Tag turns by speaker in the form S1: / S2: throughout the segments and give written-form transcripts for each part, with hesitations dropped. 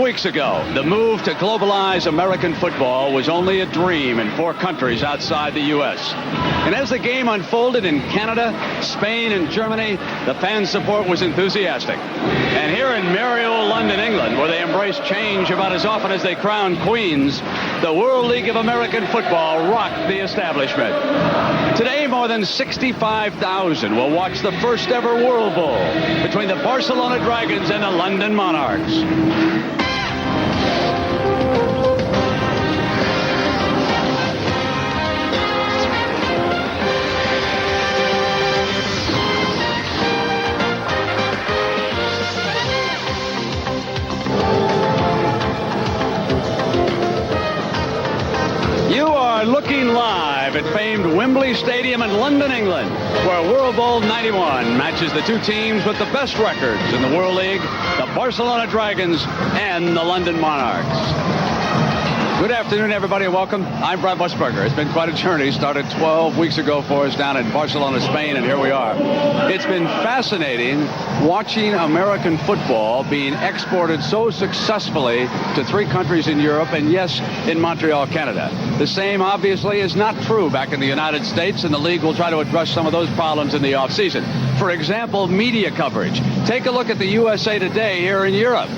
S1: weeks ago, the move to globalize American football was only a dream in 4 countries outside the U.S. And as the game unfolded in Canada, Spain, and Germany, the fan support was enthusiastic. And here in merry old London, England, where they embrace change about as often as they crown queens, the World League of American Football rocked the establishment. Today, more than 65,000 will watch the first ever World Bowl between the Barcelona Dragons and the London Monarchs. You are looking live at famed Wembley Stadium in London, England, where World Bowl 91 matches the 2 teams with the best records in the World League, the Barcelona Dragons and the London Monarchs. Good afternoon, everybody, and welcome. I'm Brad Musburger. It's been quite a journey. Started 12 weeks ago for us down in Barcelona, Spain, and here we are. It's been fascinating watching American football being exported so successfully to 3 countries in Europe and, yes, in Montreal, Canada. The same, obviously, is not true back in the United States, and the league will try to address some of those problems in the offseason. For example, media coverage. Take a look at the USA Today here in Europe.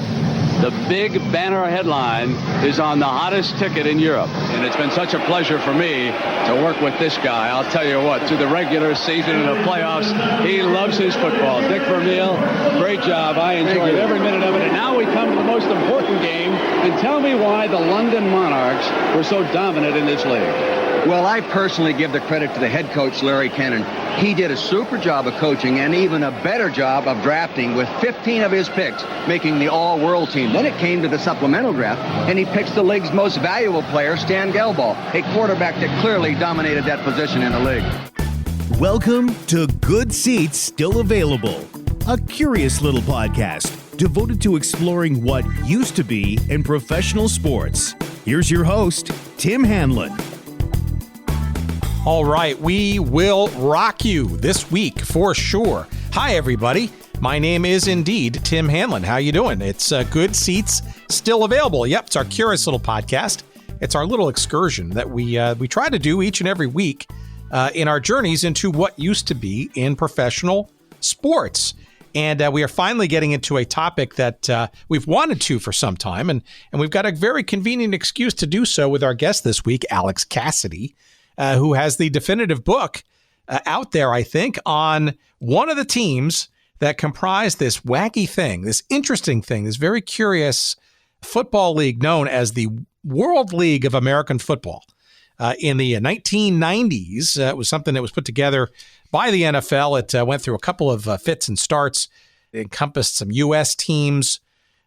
S1: The big banner headline is on the hottest ticket in Europe. And it's been such a pleasure for me to work with this guy. I'll tell you what, through the regular season and the playoffs, he loves his football. Dick Vermeil, great job. I enjoyed every minute of it. And now we come to the most important game. And tell me why the London Monarchs were so dominant in this league.
S2: Well, I personally give the credit to the head coach, Larry Cannon. He did a super job of coaching and even a better job of drafting with 15 of his picks, making the all-world team. Then it came to the supplemental draft, and he picks the league's most valuable player, Stan Gelball, a quarterback that clearly dominated that position in the league.
S3: Welcome to Good Seats Still Available, a curious little podcast devoted to exploring what used to be in professional sports. Here's your host, Tim Hanlon.
S4: All right, we will rock you this week for sure. Hi, everybody. My name is indeed Tim Hanlon. How you doing? It's Good Seats Still Available. Yep, it's our curious little podcast. It's our little excursion that we try to do each and every week in our journeys into what used to be in professional sports. And we are finally getting into a topic that we've wanted to for some time, and we've got a very convenient excuse to do so with our guest this week, Alex Cassidy, who has the definitive book out there, I think, on one of the teams that comprise this wacky thing, this interesting thing, this very curious football league known as the World League of American Football. In the 1990s, it was something that was put together by the NFL. It went through a couple of fits and starts. It encompassed some U.S. teams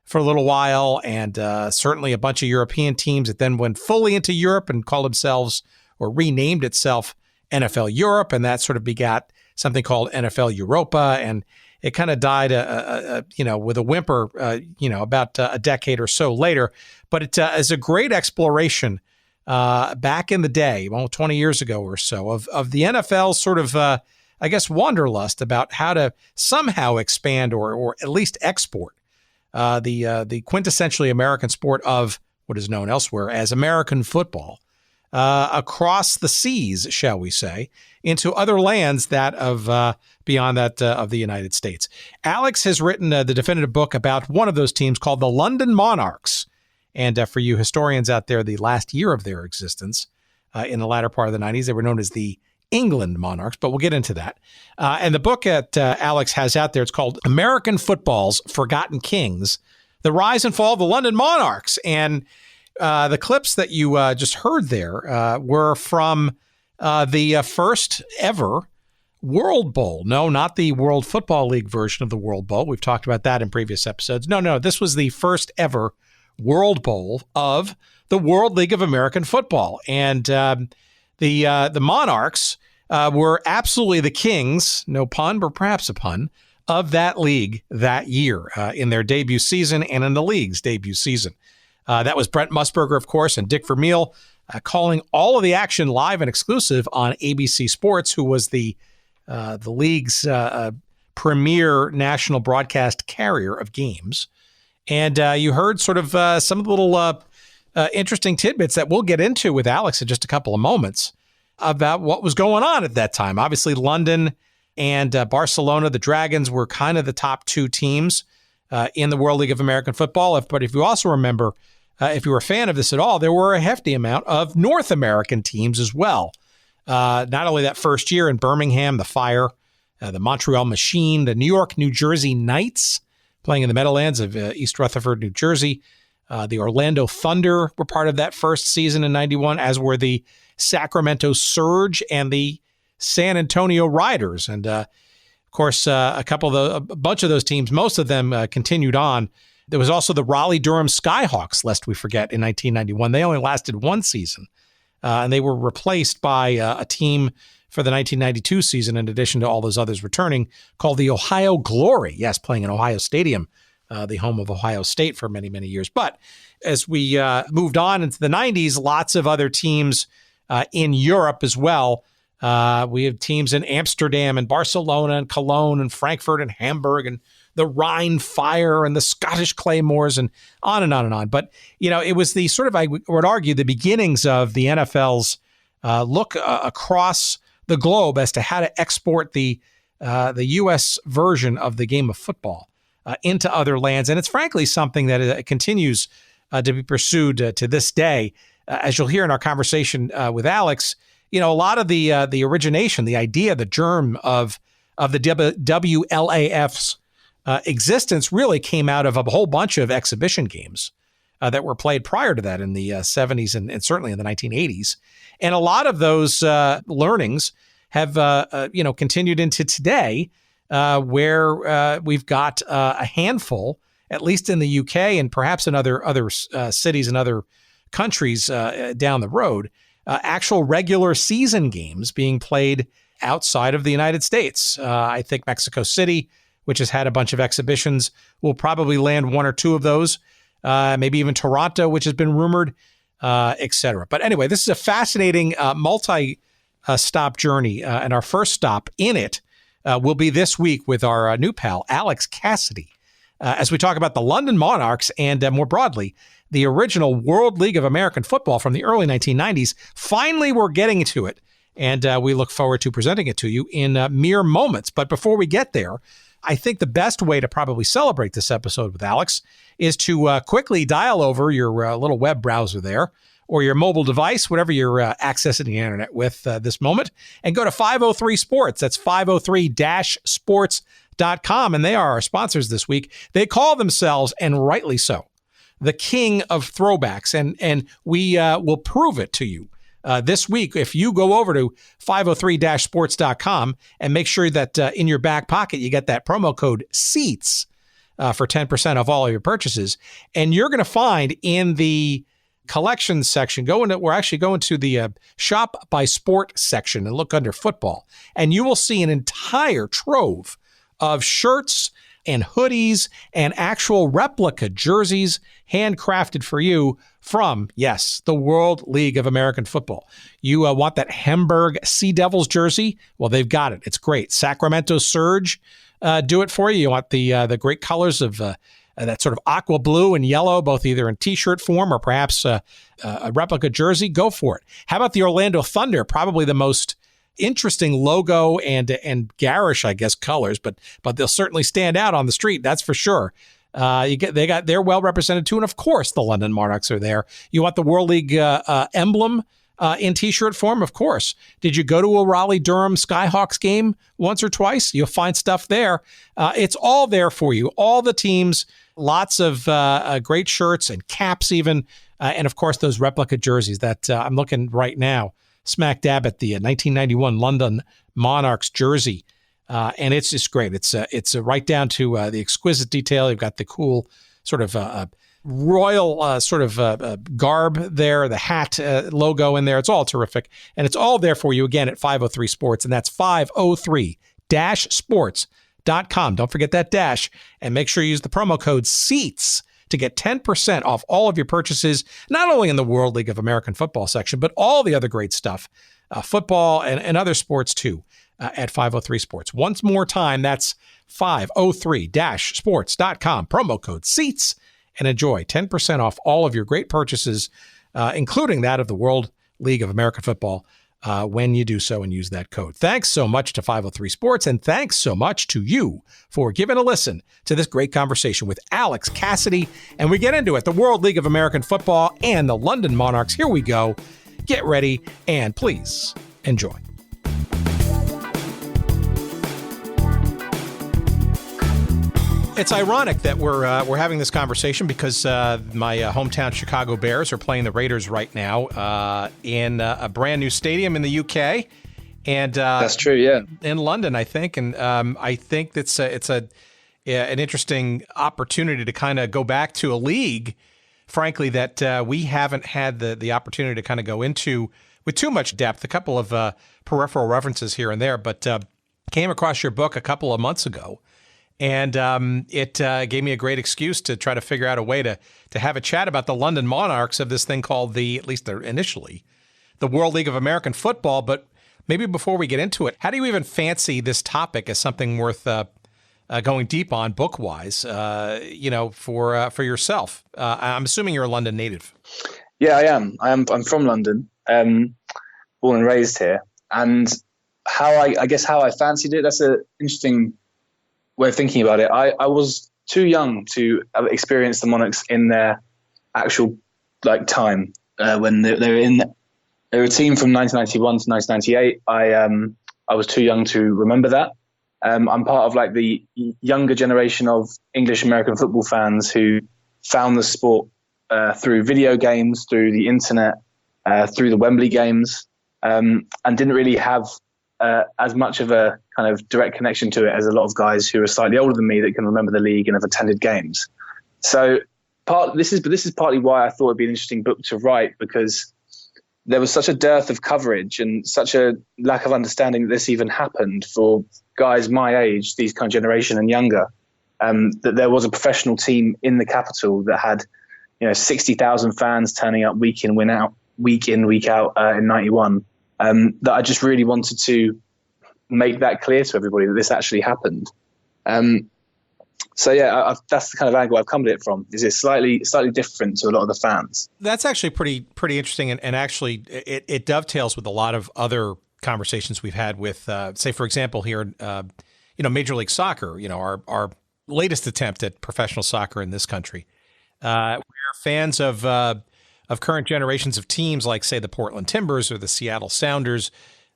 S4: for a little while and certainly a bunch of European teams. It then went fully into Europe and called themselves or renamed itself NFL Europe, and that sort of begat something called NFL Europa, and it kind of died, with a whimper, about a decade or so later. But it is a great exploration back in the day, 20 years ago or so, of the NFL's sort of, wanderlust about how to somehow expand or at least export the quintessentially American sport of what is known elsewhere as American football. Across the seas, shall we say, into other lands that of beyond that of the United States. Alex has written the definitive book about one of those teams called the London Monarchs. And for you historians out there, the last year of their existence in the latter part of the 90s, they were known as the England Monarchs, but we'll get into that. And the book that Alex has out there, it's called American Football's Forgotten Kings, The Rise and Fall of the London Monarchs. And the clips that you just heard there were from the first ever World Bowl. No, not the World Football League version of the World Bowl. We've talked about that in previous episodes. No, this was the first ever World Bowl of the World League of American Football. And the Monarchs were absolutely the kings, no pun, but perhaps a pun, of that league that year in their debut season and in the league's debut season. That was Brent Musburger, of course, and Dick Vermeil calling all of the action live and exclusive on ABC Sports, who was the league's premier national broadcast carrier of games. And you heard sort of some of the little interesting tidbits that we'll get into with Alex in just a couple of moments about what was going on at that time. Obviously, London and Barcelona, the Dragons, were kind of the top two teams in the World League of American Football. But if you also remember, if you were a fan of this at all, there were a hefty amount of North American teams as well. Not only that first year in Birmingham, the Fire, the Montreal Machine, the New York, New Jersey Knights, playing in the Meadowlands of East Rutherford, New Jersey. The Orlando Thunder were part of that first season in 91, as were the Sacramento Surge and the San Antonio Riders. And, of course, a bunch of those teams, most of them continued on. There was also the Raleigh-Durham Skyhawks, lest we forget, in 1991. They only lasted one season, and they were replaced by a team for the 1992 season, in addition to all those others returning, called the Ohio Glory. Yes, playing in Ohio Stadium, the home of Ohio State for many, many years. But as we moved on into the 90s, lots of other teams in Europe as well. We have teams in Amsterdam and Barcelona and Cologne and Frankfurt and Hamburg and the Rhine Fire and the Scottish Claymores and on and on and on. But, it was the sort of, I would argue, the beginnings of the NFL's look across the globe as to how to export the U.S. version of the game of football into other lands. And it's frankly something that continues to be pursued to this day. As you'll hear in our conversation with Alex, a lot of the origination, the idea, the germ of the WLAF's existence really came out of a whole bunch of exhibition games that were played prior to that in the 70s and certainly in the 1980s. And a lot of those learnings have, continued into today, where we've got a handful, at least in the UK and perhaps in other cities and other countries down the road, actual regular season games being played outside of the United States. I think Mexico City, which has had a bunch of exhibitions, will probably land one or two of those. Maybe even Toronto, which has been rumored, et cetera. But anyway, this is a fascinating multi-stop journey. And our first stop in it will be this week with our new pal, Alex Cassidy, as we talk about the London Monarchs and more broadly, the original World League of American Football from the early 1990s. Finally, we're getting to it, and we look forward to presenting it to you in mere moments. But before we get there, I think the best way to probably celebrate this episode with Alex is to quickly dial over your little web browser there or your mobile device, whatever you're accessing the internet with this moment, and go to 503 Sports. That's 503-sports.com, and they are our sponsors this week. They call themselves, and rightly so, the king of throwbacks, and we will prove it to you. This week, if you go over to 503-sports.com and make sure that in your back pocket you get that promo code SEATS for 10% off all of your purchases, and you're going to find in the collections section, we're actually going to the shop by sport section and look under football, and you will see an entire trove of shirts and hoodies and actual replica jerseys handcrafted for you from, yes, the World League of American Football. You want that Hamburg Sea Devils jersey? Well, they've got it. It's great. Sacramento Surge do it for you. You want the great colors of that sort of aqua blue and yellow, both either in T-shirt form or perhaps a replica jersey? Go for it. How about the Orlando Thunder? Probably the most interesting logo and garish, I guess, colors, but they'll certainly stand out on the street. That's for sure. They're well represented too, and of course the London Monarchs are there. You want the World League emblem in T-shirt form, of course. Did you go to a Raleigh-Durham Skyhawks game once or twice? You'll find stuff there. It's all there for you. All the teams, lots of great shirts and caps even, and of course those replica jerseys that I'm looking right now. Smack dab at the 1991 London Monarchs jersey. And it's just great. It's right down to the exquisite detail. You've got the cool sort of royal garb there, the hat logo in there. It's all terrific. And it's all there for you, again, at 503 Sports. And that's 503-sports.com. Don't forget that dash. And make sure you use the promo code SEATS to get 10% off all of your purchases, not only in the World League of American Football section, but all the other great stuff, football and other sports too, at 503 Sports. Once more time, that's 503-sports.com, promo code SEATS, and enjoy 10% off all of your great purchases, including that of the World League of American Football, when you do so and use that code. Thanks so much to 503 Sports, and thanks so much to you for giving a listen to this great conversation with Alex Cassidy. And we get into it, the World League of American Football and the London Monarchs. Here we go. Get ready, and please enjoy. It's ironic that we're having this conversation because my hometown Chicago Bears are playing the Raiders right now in a brand new stadium in the UK, and
S5: that's true, yeah,
S4: in London, I think, and I think it's an interesting opportunity to kind of go back to a league, frankly, that we haven't had the opportunity to kind of go into with too much depth. A couple of peripheral references here and there, but came across your book a couple of months ago. And it gave me a great excuse to try to figure out a way to have a chat about the London Monarchs of this thing called at least initially, the World League of American Football. But maybe before we get into it, how do you even fancy this topic as something worth going deep on book-wise, for yourself? I'm assuming you're a London native.
S5: Yeah, I am. I'm from London, born and raised here. And how I fancied it, that's an interesting way of thinking about it. I was too young to have experienced the Monarchs in their actual time when they were a team from 1991 to 1998. I was too young to remember that. I'm part of the younger generation of English American football fans who found the sport through video games, through the internet, through the Wembley games, and didn't really have as much of a kind of direct connection to it as a lot of guys who are slightly older than me that can remember the league and have attended games. So this is partly why I thought it'd be an interesting book to write, because there was such a dearth of coverage and such a lack of understanding that this even happened for guys my age, these kind of generation and younger, that there was a professional team in the capital that had 60,000 fans turning up week in, week out in 91. That I just really wanted to make that clear to everybody that this actually happened. That's the kind of angle I've come at it from. Is it slightly different to a lot of the fans?
S4: That's actually pretty interesting, and actually it dovetails with a lot of other conversations we've had with, say, for example, here, Major League Soccer. Our latest attempt at professional soccer in this country. We're fans of current generations of teams like, say, the Portland Timbers or the Seattle Sounders,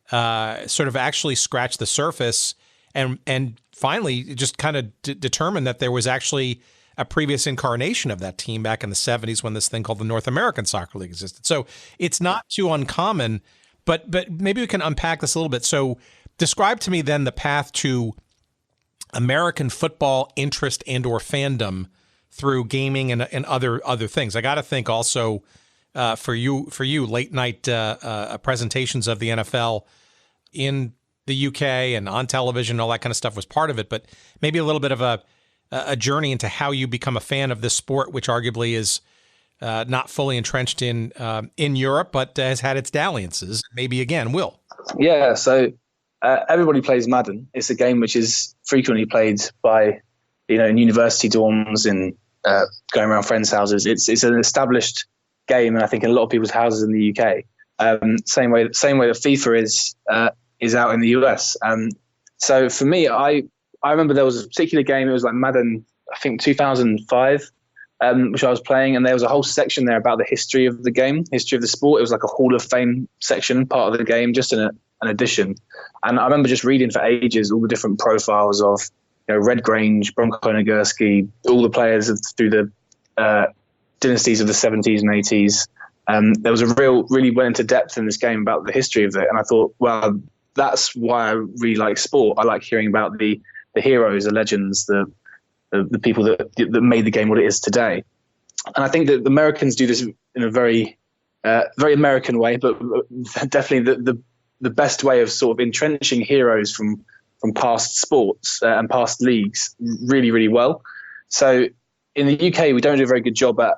S4: sort of actually scratch the surface and finally just kind of determine that there was actually a previous incarnation of that team back in the 70s when this thing called the North American Soccer League existed. So it's not too uncommon, but maybe we can unpack this a little bit. So describe to me then the path to American football interest and or fandom through gaming and other things. I got to think also for you, late night presentations of the NFL in the UK and on television, all that kind of stuff was part of it. But maybe a little bit of a journey into how you become a fan of this sport, which arguably is not fully entrenched in Europe, but has had its dalliances. Maybe again will.
S5: Yeah. So everybody plays Madden. It's a game which is frequently played by in university dorms and going around friends' houses. It's an established game, and I think in a lot of people's houses in the UK. Same way that FIFA is out in the US. So for me, I remember there was a particular game. It was like Madden, I think 2005, which I was playing, and there was a whole section there about the history of the game, history of the sport. It was like a Hall of Fame section, part of the game, just an addition. And I remember just reading for ages all the different profiles of Red Grange, Bronco Nagurski, all the players through the dynasties of the 70s and 80s. There was really went into depth in this game about the history of it. And I thought, well, that's why I really like sport. I like hearing about the heroes, the legends, the people that made the game what it is today. And I think that the Americans do this in a very American way, but definitely the best way of sort of entrenching heroes from past sports and past leagues really, really well. So in the UK, we don't do a very good job at,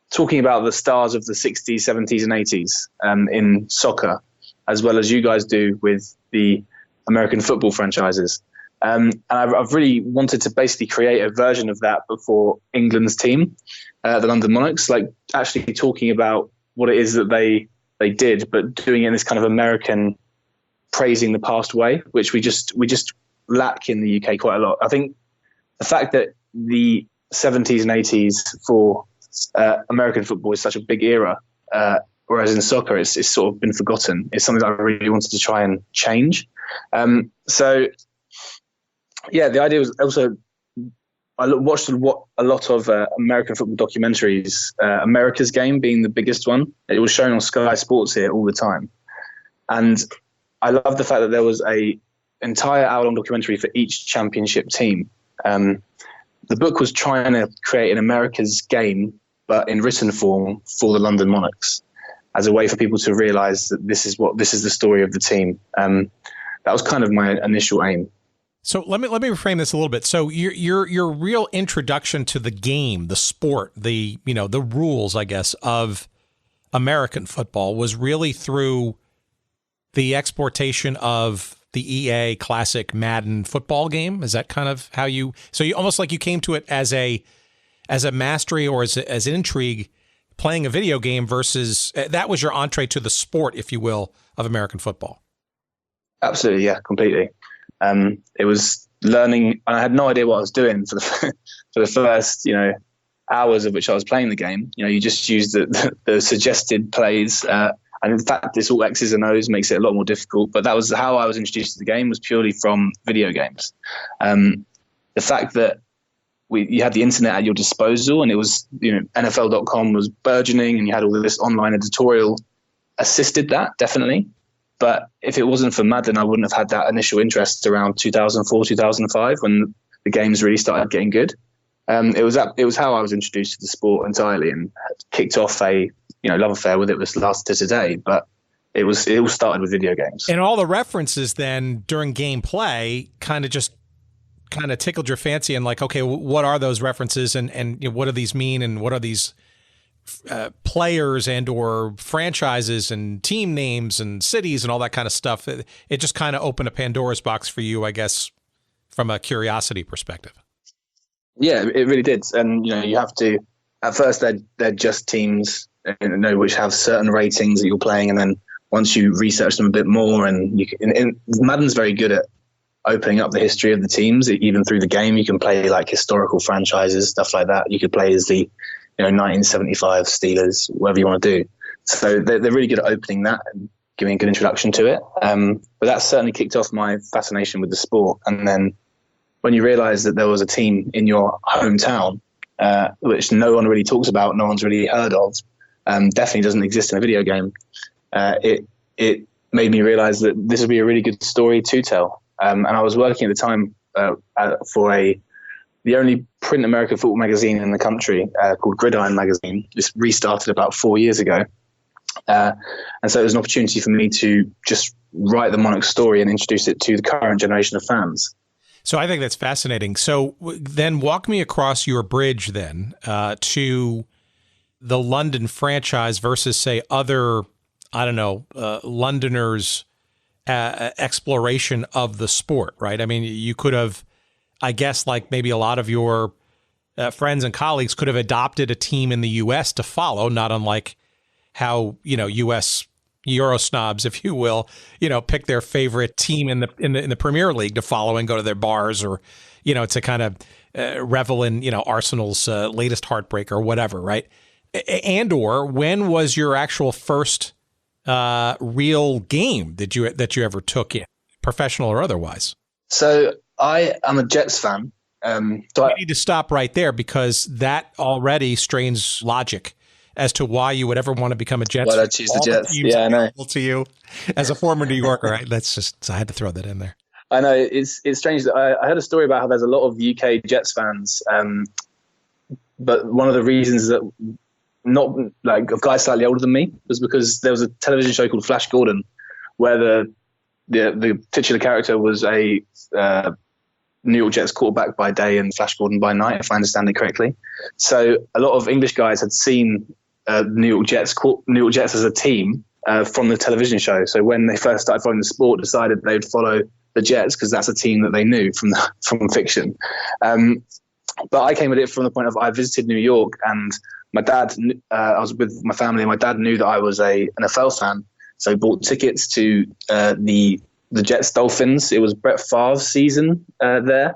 S5: talking about the stars of the 60s, 70s and 80s in soccer, as well as you guys do with the American football franchises. And I've really wanted to basically create a version of that before England's team, the London Monarchs, like actually talking about what it is that they did, but doing it in this kind of American praising the past way, which we just lack in the UK quite a lot. I think the fact that the 70s and 80s for American football is such a big era, whereas in soccer it's sort of been forgotten, is something that I really wanted to try and change. So yeah, the idea was also, I watched a lot of American football documentaries, America's Game being the biggest one. It was shown on Sky Sports here all the time. And I love the fact that there was a entire hour-long documentary for each championship team. The book was trying to create an America's Game, but in written form for the London Monarchs, as a way for people to realise that this is the story of the team. That was kind of my initial aim.
S4: So let me reframe this a little bit. So your real introduction to the game, the sport, the rules, I guess, of American football was really through the exportation of the EA classic Madden football game. Is that kind of how you almost like you came to it as a mastery or as an intrigue, playing a video game versus that was your entree to the sport, if you will, of American football?
S5: Absolutely, yeah, completely. It was learning, and I had no idea what I was doing for the first, hours of which I was playing the game. You just use the suggested plays, and in fact, this all X's and O's makes it a lot more difficult. But that was how I was introduced to the game, was purely from video games. The fact that you had the internet at your disposal, and it was, NFL.com was burgeoning, and you had all this online editorial assisted that, definitely. But if it wasn't for Madden, I wouldn't have had that initial interest around 2004, 2005, when the games really started getting good. It was how I was introduced to the sport entirely, and kicked off a love affair with it, which lasted to today. But it all started with video games.
S4: And all the references then during gameplay kind of tickled your fancy, and like, okay, what are those references, and what do these mean, and what are these players and or franchises and team names and cities and all that kind of stuff. It just kind of opened a Pandora's box for you, I guess, from a curiosity perspective.
S5: Yeah, it really did. And you have to, at first they're just teams, which have certain ratings that you're playing, and then once you research them a bit more, and Madden's very good at opening up the history of the teams. Even through the game, you can play like historical franchises, stuff like that. You could play as the 1975 Steelers, whatever you want to do. So they're really good at opening that and giving a good introduction to it. But that certainly kicked off my fascination with the sport. And then when you realize that there was a team in your hometown, which no one really talks about, no one's really heard of, definitely doesn't exist in a video game, it made me realize that this would be a really good story to tell. And I was working at the time for the only print American football magazine in the country, called Gridiron Magazine. This restarted about 4 years ago. And so it was an opportunity for me to just write the Monarch story and introduce it to the current generation of fans.
S4: So I think that's fascinating. So then walk me across your bridge then to the London franchise versus, say, other, Londoners' exploration of the sport, right? I mean, you could have, I guess, like maybe a lot of your friends and colleagues could have adopted a team in the U.S. to follow, not unlike how, U.S. Euro snobs, if you will, pick their favorite team in the Premier League to follow and go to their bars, or, to kind of revel in, Arsenal's latest heartbreak or whatever, right? And or when was your actual first real game that you ever took in, professional or otherwise?
S5: So I am a Jets fan.
S4: We need to stop right there, because that already strains logic as to why you would ever want to become a Jets fan.
S5: Why I choose the Jets? Yeah, I know.
S4: To you, as a former New Yorker, right? I had to throw that in there.
S5: I know it's strange that I heard a story about how there's a lot of UK Jets fans, but one of the reasons that not like of guys slightly older than me was because there was a television show called Flash Gordon, where the titular character was a New York Jets quarterback by day and Flash Gordon by night, if I understand it correctly. So a lot of English guys had seen New York Jets as a team from the television show. So when they first started following the sport, decided they'd follow the Jets because that's a team that they knew from fiction. But I came at it from the point of I visited New York, and my dad, I was with my family, and my dad knew that I was a NFL fan, so he bought tickets to the Jets Dolphins. It was Brett Favre's season there.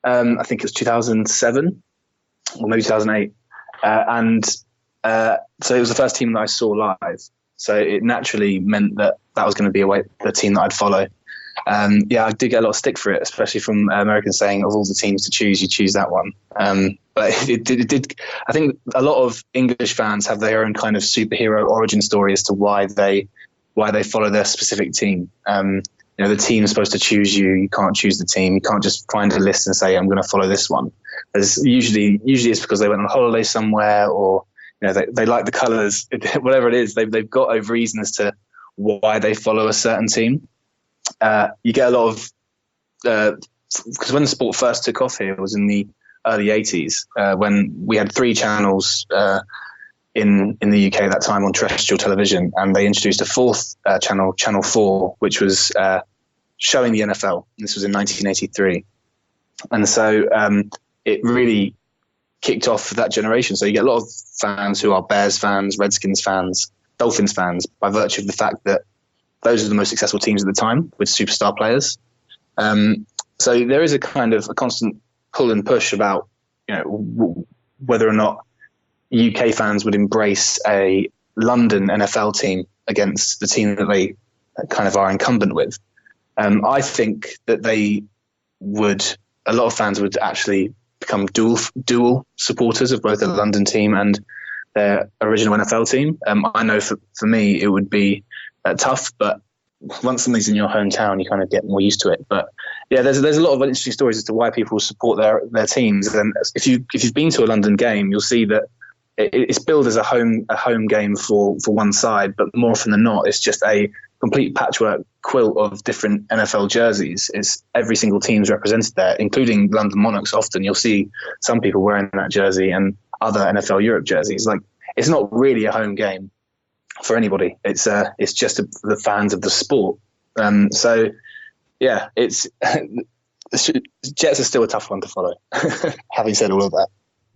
S5: I think it was 2007 or maybe 2008, so it was the first team that I saw live. So it naturally meant that was going to be the team that I'd follow. I did get a lot of stick for it, especially from Americans saying of all the teams to choose, you choose that one. But it did. I think a lot of English fans have their own kind of superhero origin story as to why they follow their specific team. The team is supposed to choose you. You can't choose the team. You can't just find a list and say, I'm going to follow this one. Usually it's because they went on holiday somewhere, or they like the colours, whatever it is. They've got a reason as to why they follow a certain team. You get a lot of because when the sport first took off here, it was in the early 80s when we had 3 channels in the UK at that time on terrestrial television, and they introduced a 4th channel, Channel 4, which was showing the NFL. This was in 1983, and so it really kicked off for that generation. So you get a lot of fans who are Bears fans, Redskins fans, Dolphins fans, by virtue of the fact that those are the most successful teams at the time with superstar players. So there is a kind of a constant pull and push about, whether or not UK fans would embrace a London NFL team against the team that they kind of are incumbent with. I think that a lot of fans would actually become dual supporters of both the London team and their original NFL team. I know for me it would be tough, but once something's in your hometown, you kind of get more used to it. But yeah, there's a lot of interesting stories as to why people support their teams. And if you've been to a London game, you'll see that it's billed as a home game for one side, but more often than not, it's just a complete patchwork quilt of different NFL jerseys. It's every single team's represented there, including London Monarchs. Often you'll see some people wearing that jersey and other NFL Europe jerseys. Like, it's not really a home game for anybody. It's just the fans of the sport. So yeah, it's Jets are still a tough one to follow. Having said all of that.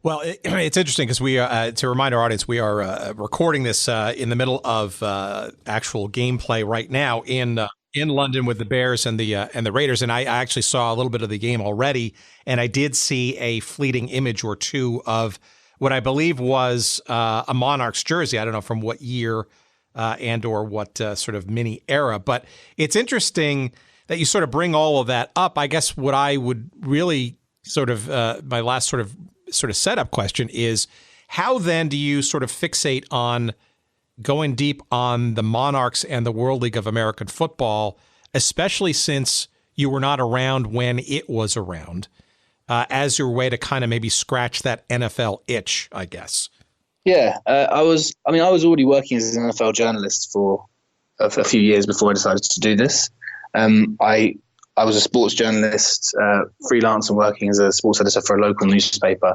S4: Well, it's interesting because we are, to remind our audience, we are recording this in the middle of actual gameplay right now in London with the Bears and the Raiders. And I actually saw a little bit of the game already, and I did see a fleeting image or two of what I believe was a Monarchs jersey. I don't know from what year and or what sort of mini era, but it's interesting that you sort of bring all of that up. I guess what I would really sort of my last sort of setup question is, how then do you sort of fixate on going deep on the Monarchs and the World League of American Football, especially since you were not around when it was around, as your way to kind of maybe scratch that NFL itch, I guess?
S5: Yeah, I was already working as an NFL journalist for a few years before I decided to do this. I was a sports journalist, freelance and working as a sports editor for a local newspaper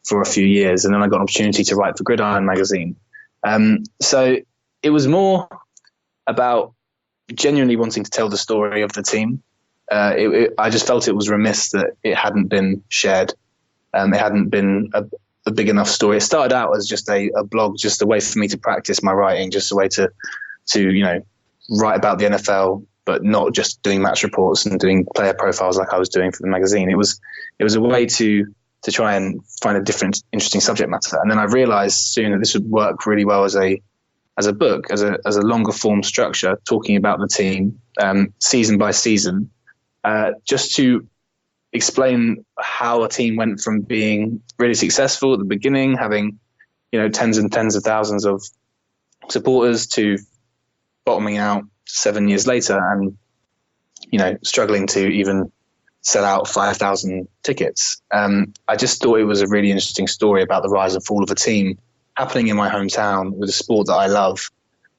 S5: for a few years. And then I got an opportunity to write for Gridiron magazine. So it was more about genuinely wanting to tell the story of the team. I just felt it was remiss that it hadn't been shared. It hadn't been a big enough story. It started out as just a blog, just a way for me to practice my writing, just a way to write about the NFL, but not just doing match reports and doing player profiles like I was doing for the magazine. It was a way to try and find a different, interesting subject matter. And then I realized soon that this would work really well as a book, as a longer form structure, talking about the team season by season, just to explain how a team went from being really successful at the beginning, having tens and tens of thousands of supporters, to bottoming out 7 years later and struggling to even sell out 5,000 tickets. I just thought it was a really interesting story about the rise and fall of a team happening in my hometown with a sport that I love,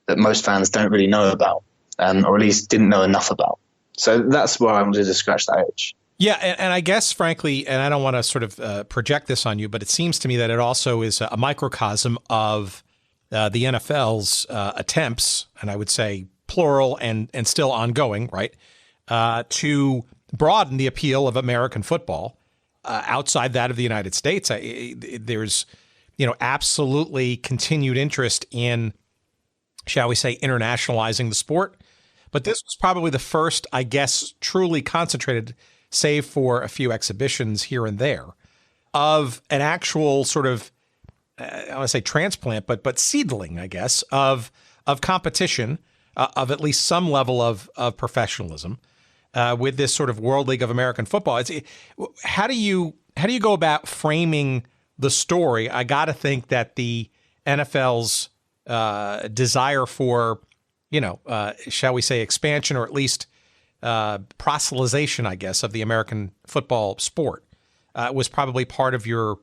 S5: that most fans don't really know about, or at least didn't know enough about. So that's where I wanted to scratch that itch.
S4: Yeah, and I guess, frankly, and I don't want to sort of project this on you, but it seems to me that it also is a microcosm of the NFL's attempts, and I would say plural and still ongoing, right, to broaden the appeal of American football outside that of the United States. There's, absolutely continued interest in, shall we say, internationalizing the sport. But this was probably the first, I guess, truly concentrated, save for a few exhibitions here and there, of an actual sort of, I want to say transplant, but seedling, I guess, of competition, of at least some level of professionalism, with this sort of World League of American Football. How do you go about framing the story? I got to think that the NFL's desire for, shall we say, expansion, or at least proselytization, I guess, of the American football sport was probably part of your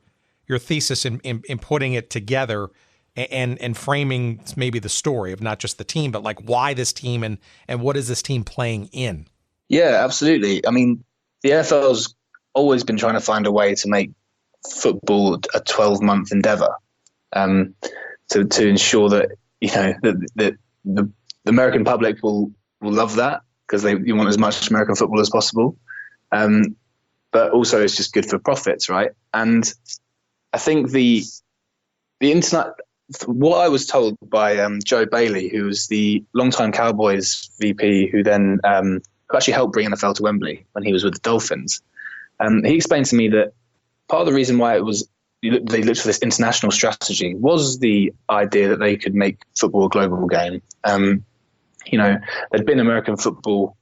S4: thesis in putting it together and framing maybe the story of not just the team, but like why this team and what is this team playing in?
S5: Yeah, absolutely. I mean, the NFL's always been trying to find a way to make football a 12-month endeavor, to ensure that that the American public will love that, because you want as much American football as possible, but also it's just good for profits, right? And I think the internet. What I was told by Joe Bailey, who was the longtime Cowboys VP, who then who actually helped bring NFL to Wembley when he was with the Dolphins. He explained to me that part of the reason why they looked for this international strategy was the idea that they could make football a global game. There'd been American football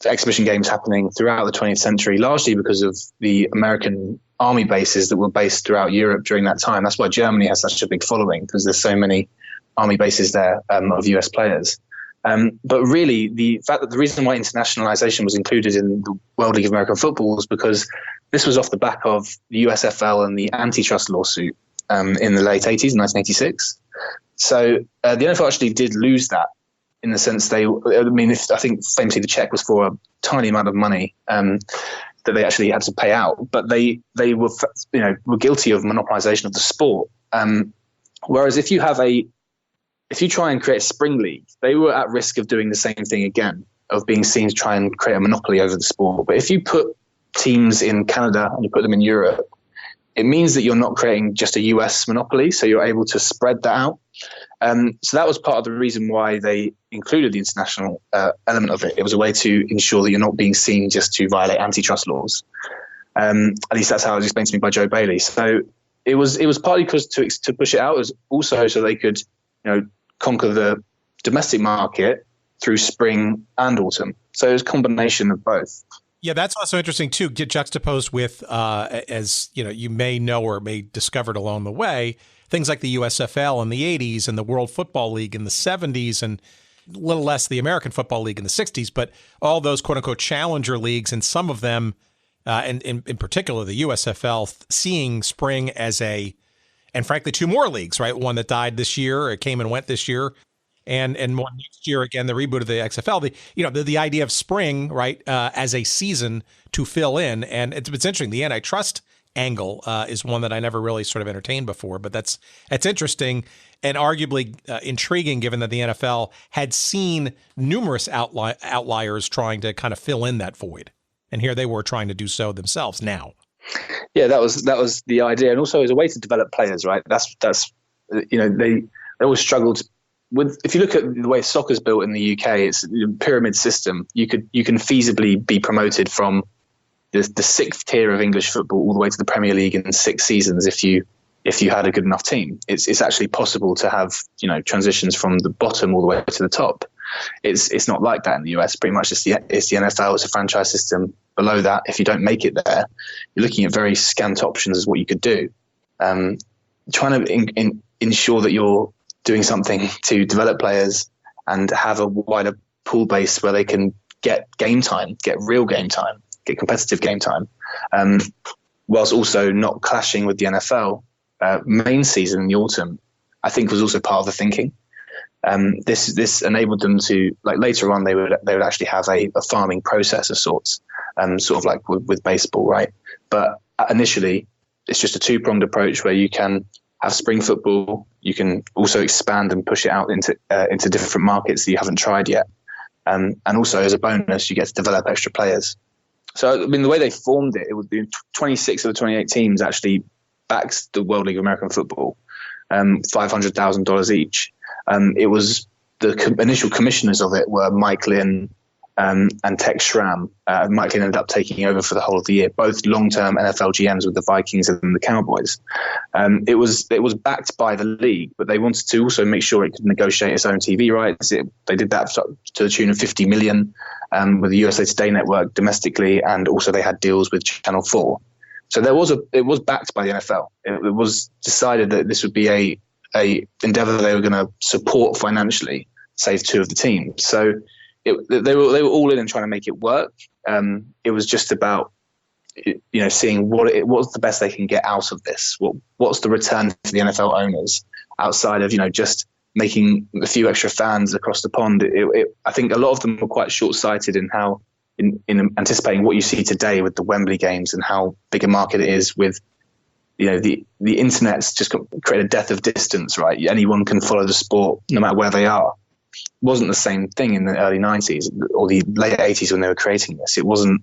S5: exhibition games happening throughout the 20th century, largely because of the American army bases that were based throughout Europe during that time. That's why Germany has such a big following, because there's so many army bases there of US players. But really, the fact that the reason why internationalization was included in the World League of American Football was because this was off the back of the USFL and the antitrust lawsuit in the late 80s, 1986. So the NFL actually did lose that, in the sense I think famously the check was for a tiny amount of money that they actually had to pay out, but they were guilty of monopolization of the sport. Whereas if you try and create a spring league, they were at risk of doing the same thing again, of being seen to try and create a monopoly over the sport. But if you put teams in Canada and you put them in Europe, it means that you're not creating just a US monopoly, so you're able to spread that out. So that was part of the reason why they included the international element of it. It was a way to ensure that you're not being seen just to violate antitrust laws. At least that's how it was explained to me by Joe Bailey. So it was partly because to push it out, it was also so they could conquer the domestic market through spring and autumn. So it was a combination of both.
S4: Yeah, that's also interesting too. Get juxtaposed with, as you may know or may discovered along the way, things like the USFL in the 80s and the World Football League in the 70s, and a little less the American Football League in the 60s. But all those quote unquote challenger leagues, and some of them, and in particular the USFL, seeing spring as and frankly, two more leagues, right? One that died this year, it came and went this year. And one next year, again, the reboot of the XFL, the idea of spring, right, as a season to fill in. And it's interesting. The antitrust angle is one that I never really sort of entertained before, but that's interesting and arguably intriguing, given that the NFL had seen numerous outliers trying to kind of fill in that void. And here they were trying to do so themselves now.
S5: Yeah, that was the idea. And also as a way to develop players, right? That's they always struggled with. If you look at the way soccer's built in the UK, it's a pyramid system. You can feasibly be promoted from the sixth tier of English football all the way to the Premier League in 6 seasons if you had a good enough team. It's actually possible to have transitions from the bottom all the way to the top. It's not like that in the US. Pretty much it's the NFL. It's a franchise system. Below that, if you don't make it there, you're looking at very scant options as what you could do. Trying to ensure that you're doing something to develop players and have a wider pool base where they can get game time, get real game time, get competitive game time, whilst also not clashing with the NFL main season in the autumn, I think was also part of the thinking. This enabled them to, like, later on they would actually have a farming process of sorts, sort of like with baseball, right? But initially it's just a two-pronged approach where you can have spring football, you can also expand and push it out into different markets that you haven't tried yet. And also as a bonus, you get to develop extra players. So, I mean, the way they formed it, it would be 26 of the 28 teams actually backed the World League of American Football, $500,000 each. It was the initial commissioners of it were Mike Lynn and Tex Schramm. Mike Lynn ended up taking over for the whole of the year, both long-term NFL GMs with the Vikings and the Cowboys. It was backed by the league, but they wanted to also make sure it could negotiate its own TV rights. They did that to the tune of $50 million with the USA Today network domestically, and also they had deals with Channel 4. So it was backed by the NFL. It was decided that this would be a endeavor they were going to support financially, save two of the teams. So they were all in and trying to make it work. It was just about seeing what's the best they can get out of this. What's the return for the NFL owners outside of just making a few extra fans across the pond. I think a lot of them were quite short-sighted in how in anticipating what you see today with the Wembley games and how big a market it is with the internet's just created a death of distance, right? Anyone can follow the sport no matter where they are. It wasn't the same thing in the early 90s or the late 80s when they were creating this. It wasn't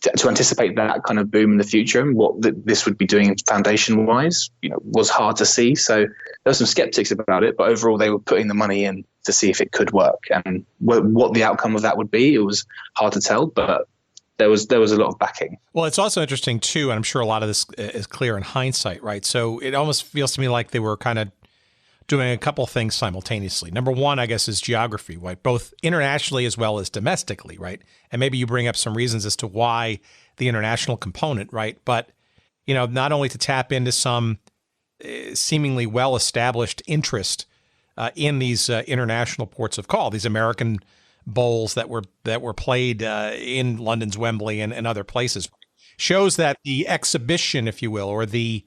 S5: to anticipate that kind of boom in the future and what this would be doing foundation wise, was hard to see. So there were some skeptics about it, but overall they were putting the money in to see if it could work, and what the outcome of that would be, it was hard to tell, but there was a lot of backing.
S4: Well, it's also interesting too, and I'm sure a lot of this is clear in hindsight, right? So it almost feels to me like they were kind of doing a couple things simultaneously. Number one, I guess, is geography, right? Both internationally as well as domestically, right? And maybe you bring up some reasons as to why the international component, right? But, not only to tap into some seemingly well-established interest in these international ports of call, these American bowls that were played in London's Wembley and other places, shows that the exhibition, if you will, or the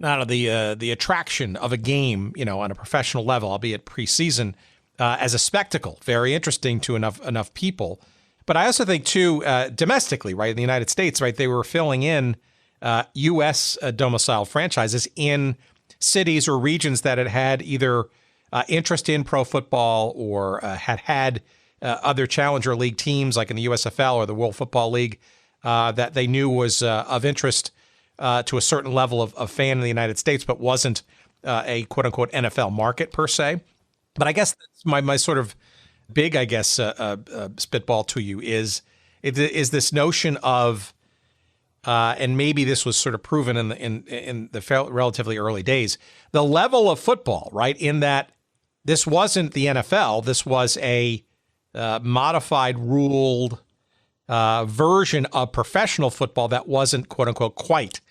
S4: attraction of a game, on a professional level, albeit preseason, as a spectacle, very interesting to enough people. But I also think too, domestically, right, in the United States, right, they were filling in U.S. domiciled franchises in cities or regions that had either interest in pro football or had other challenger league teams like in the USFL or the World Football League that they knew was of interest to a certain level of fan in the United States, but wasn't a quote unquote NFL market per se. But I guess that's my sort of big, spitball to you is this notion of, and maybe this was sort of proven in the relatively early days, the level of football, right? In that this wasn't the NFL, this was a modified, ruled version of professional football that wasn't quote unquote quite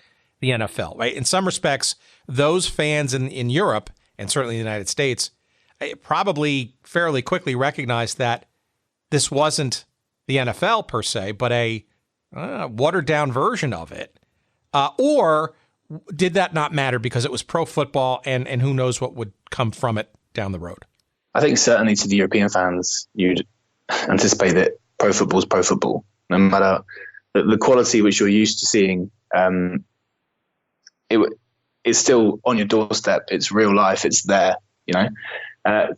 S4: the NFL, right? In some respects, those fans in Europe and certainly the United States probably fairly quickly recognized that this wasn't the NFL per se, but a watered down version of it. Or did that not matter because it was pro football and who knows what would come from it down the road?
S5: I think certainly to the European fans, you'd anticipate that pro football is pro football, no matter the quality which you're used to seeing. It's still on your doorstep. It's real life. It's there.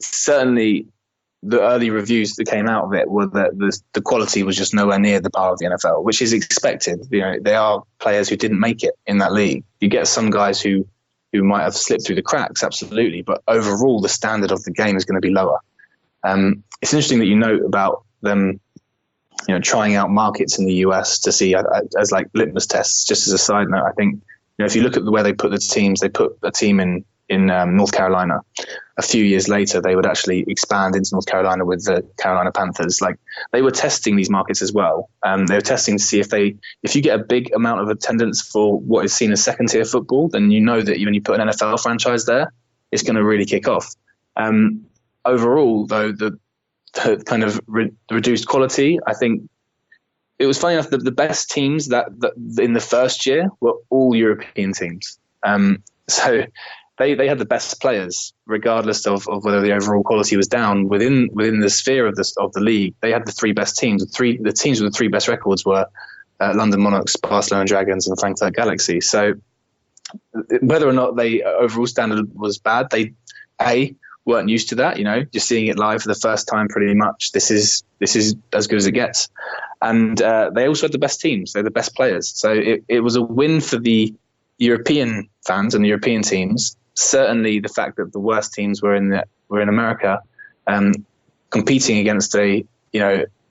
S5: Certainly, the early reviews that came out of it were that the quality was just nowhere near the power of the NFL, which is expected. They are players who didn't make it in that league. You get some guys who might have slipped through the cracks, absolutely, but overall the standard of the game is going to be lower. It's interesting that you note about them, trying out markets in the US to see as like litmus tests. Just as a side note, I think if you look at the way they put the teams, they put a team in North Carolina. A few years later, they would actually expand into North Carolina with the Carolina Panthers. Like, they were testing these markets as well. They were testing to see if you get a big amount of attendance for what is seen as second tier football, then you know that when you put an NFL franchise there, it's going to really kick off. Overall, though, the kind of reduced quality, I think it was funny enough that the best teams that in the first year were all European teams. So they had the best players, regardless of whether the overall quality was down within the sphere of the league. They had the three best teams. The teams with the three best records were London Monarchs, Barcelona Dragons, and Frankfurt Galaxy. So whether or not they overall standard was bad, they weren't used to that. Just seeing it live for the first time, pretty much. This is as good as it gets. And they also had the best teams. They're the best players. So it was a win for the European fans and the European teams. Certainly, the fact that the worst teams were in America, competing against the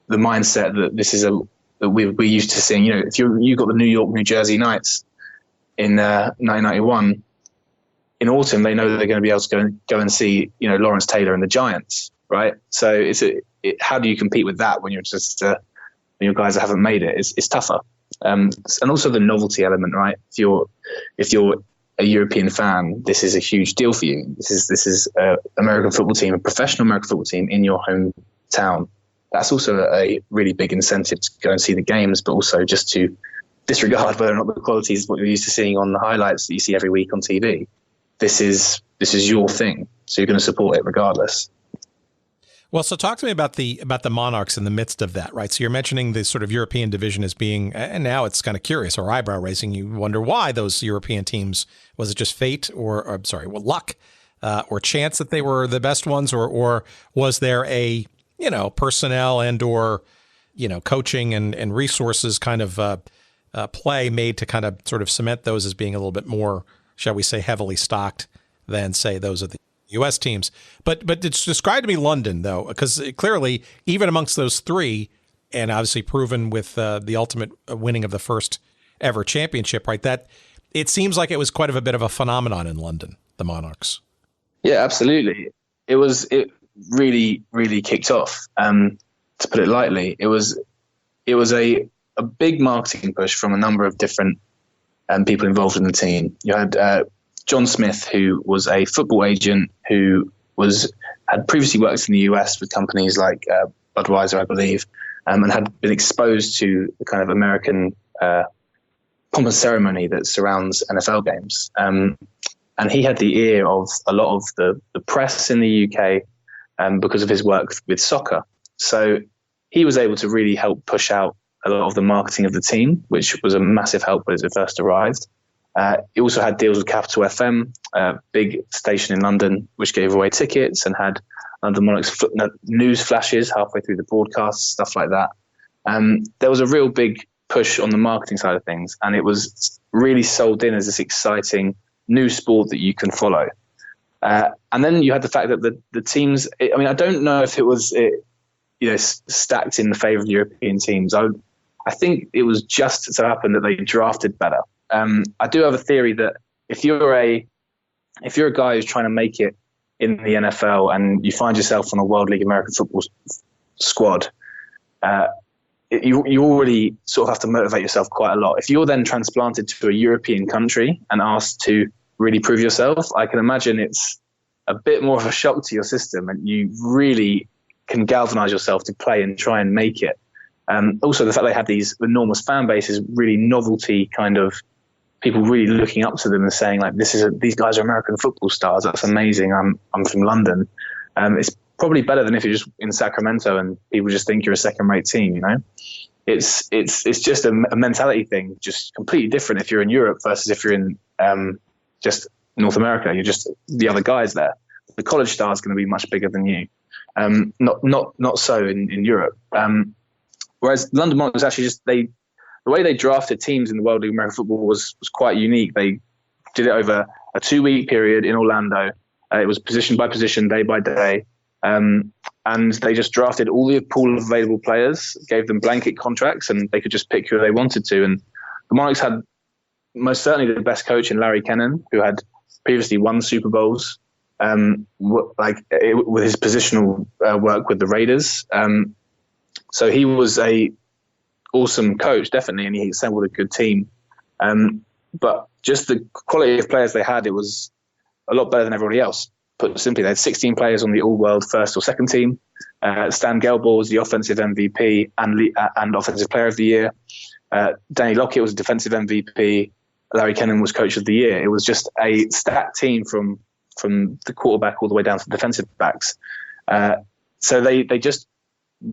S5: mindset that this is that we're used to seeing. If you got the New York, New Jersey Knights in 1991, in autumn they know that they're going to be able to go and see Lawrence Taylor and the Giants, right? So how do you compete with that when you're just when your guys that haven't made it? It's tougher, and also the novelty element, right? If you're a European fan, this is a huge deal for you. This is a American football team, a professional American football team in your hometown. That's also a really big incentive to go and see the games, but also just to disregard whether or not the quality is what you're used to seeing on the highlights that you see every week on TV. This is your thing, so you're going to support it regardless.
S4: Well, so talk to me about the Monarchs in the midst of that, right? So you're mentioning the sort of European division as being, and now it's kind of curious or eyebrow raising. You wonder why those European teams, was it just fate or luck or chance that they were the best ones, or was there a personnel and or coaching and resources kind of play made to kind of sort of cement those as being a little bit more, shall we say, heavily stocked than say those of the U.S. teams. But it's described to me London, though, because clearly even amongst those three, and obviously proven with the ultimate winning of the first ever championship, right, that it seems like it was quite a bit of a phenomenon in London, the Monarchs. Yeah,
S5: absolutely. It really, really kicked off, to put it lightly. It was a big marketing push from a number of different people involved in the team. You had John Smith, who was a football agent who had previously worked in the US with companies like Budweiser, I believe, and had been exposed to the kind of American pomp and ceremony that surrounds NFL games. And he had the ear of a lot of the press in the UK because of his work with soccer. So he was able to really help push out a lot of the marketing of the team, which was a massive help as it first arrived. He also had deals with Capital FM, a big station in London, which gave away tickets and had London Monarchs news flashes halfway through the broadcast, stuff like that. There was a real big push on the marketing side of things, and it was really sold in as this exciting new sport that you can follow. And then you had the fact that the teams, I don't know if it was stacked in the favour of the European teams. I think it was just so happened that they drafted better. I do have a theory that if you're a guy who's trying to make it in the NFL and you find yourself on a World League American football squad, you already sort of have to motivate yourself quite a lot. If you're then transplanted to a European country and asked to really prove yourself, I can imagine it's a bit more of a shock to your system, and you really can galvanize yourself to play and try and make it. Also, the fact they had these enormous fan bases, really novelty kind of people really looking up to them and saying like, these guys are American football stars. That's amazing. I'm from London. It's probably better than if you're just in Sacramento and people just think you're a second-rate team. It's just a mentality thing, just completely different if you're in Europe versus if you're in just North America. You're just the other guys there. The college star is going to be much bigger than you. Not so in Europe. Whereas London Monarchs actually the way they drafted teams in the World League of American Football was quite unique. They did it over a 2-week period in Orlando. It was position by position, day by day. And they just drafted all the pool of available players, gave them blanket contracts, and they could just pick who they wanted to. And the Monarchs had most certainly the best coach in Larry Kennan, who had previously won Super Bowls, with his positional work with the Raiders. So he was a awesome coach, definitely, and he assembled a good team. But just the quality of players they had, it was a lot better than everybody else. Put simply, they had 16 players on the all-world first or second team. Stan Gelbaugh was the offensive MVP and offensive player of the year. Danny Lockett was defensive MVP. Larry Kennan was coach of the year. It was just a stacked team from the quarterback all the way down to the defensive backs. So they just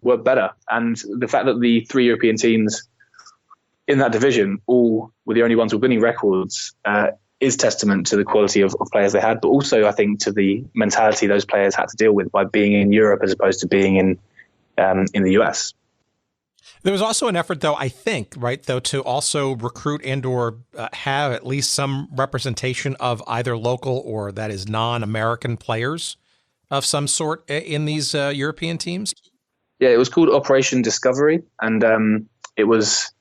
S5: were better. And the fact that the 3 European teams in that division all were the only ones with winning records is testament to the quality of players they had, but also I think to the mentality those players had to deal with by being in Europe as opposed to being in the US.
S4: There was also an effort, though, I think, right, though, to also recruit and or have at least some representation of either local or that is non-American players of some sort in these European teams.
S5: Yeah, it was called Operation Discovery, and it was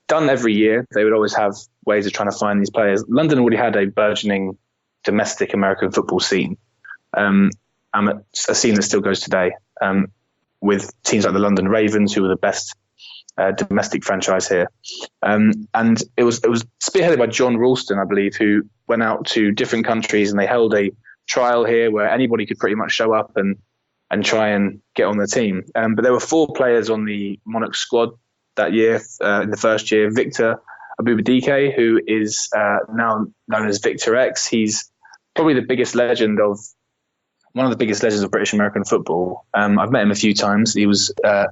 S5: done every year. They would always have ways of trying to find these players. London already had a burgeoning domestic American football scene, a scene that still goes today, with teams like the London Ravens, who were the best domestic franchise here. And it was spearheaded by John Ralston, I believe, who went out to different countries, and they held a trial here where anybody could pretty much show up and try and get on the team. But there were 4 players on the Monarchs squad that year, in the first year. Victor Abubadike, who is now known as Victor X. He's probably one of the biggest legends of British American football. I've met him a few times. He's a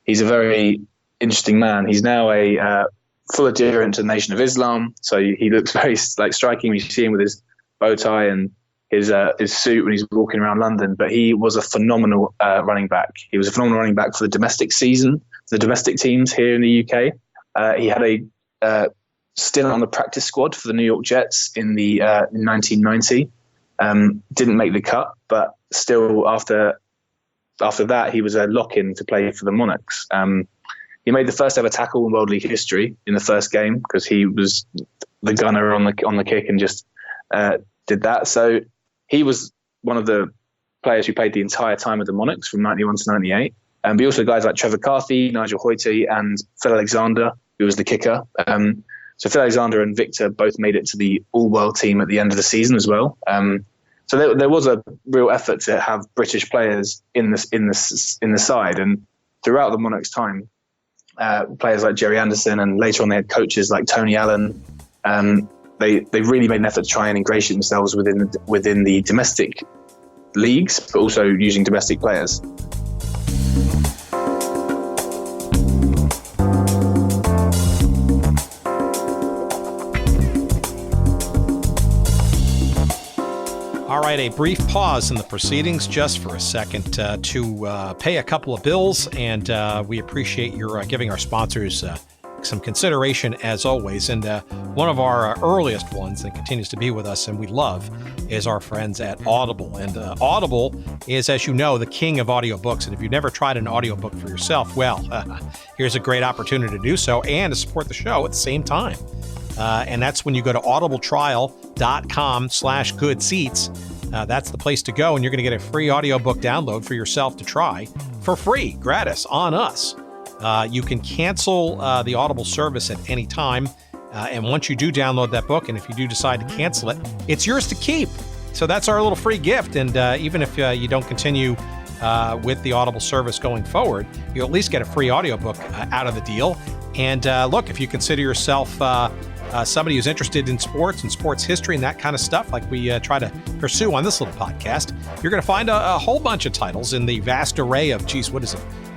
S5: very interesting man. He's now a full adherent to the Nation of Islam. So he looks very striking. You see him with his bow tie and his suit when he's walking around London. But he was a phenomenal running back. He was a phenomenal running back for the domestic season, the domestic teams here in the UK. He had a stint on the practice squad for the New York Jets in 1990. Didn't make the cut, but still after that, he was a lock-in to play for the Monarchs. He made the first ever tackle in World League history in the first game because he was the gunner on the kick and just did that. So he was one of the players who played the entire time with the Monarchs from 91 to 98. But also guys like Trevor Carthy, Nigel Hoyte, and Phil Alexander, who was the kicker. So Phil Alexander and Victor both made it to the all-world team at the end of the season as well. So there was a real effort to have British players in the side, and throughout the Monarchs' time, players like Jerry Anderson, and later on they had coaches like Tony Allen. They really made an effort to try and ingratiate themselves within the domestic leagues, but also using domestic players.
S4: All right, a brief pause in the proceedings just for a second to pay a couple of bills, and we appreciate your giving our sponsors some consideration as always. And one of our earliest ones that continues to be with us and we love is our friends at Audible. And Audible is, as you know, the king of audiobooks. And if you've never tried an audiobook for yourself, well, here's a great opportunity to do so and to support the show at the same time. And that's when you go to audibletrial.com/goodseats. That's the place to go, and you're going to get a free audiobook download for yourself to try for free, gratis, on us. You can cancel the Audible service at any time, and once you do download that book, and if you do decide to cancel it, it's yours to keep. So that's our little free gift, and even if you don't continue with the Audible service going forward, you'll at least get a free audiobook out of the deal. And look, if you consider yourself somebody who's interested in sports and sports history and that kind of stuff, like we try to pursue on this little podcast, you're going to find a whole bunch of titles in the vast array of,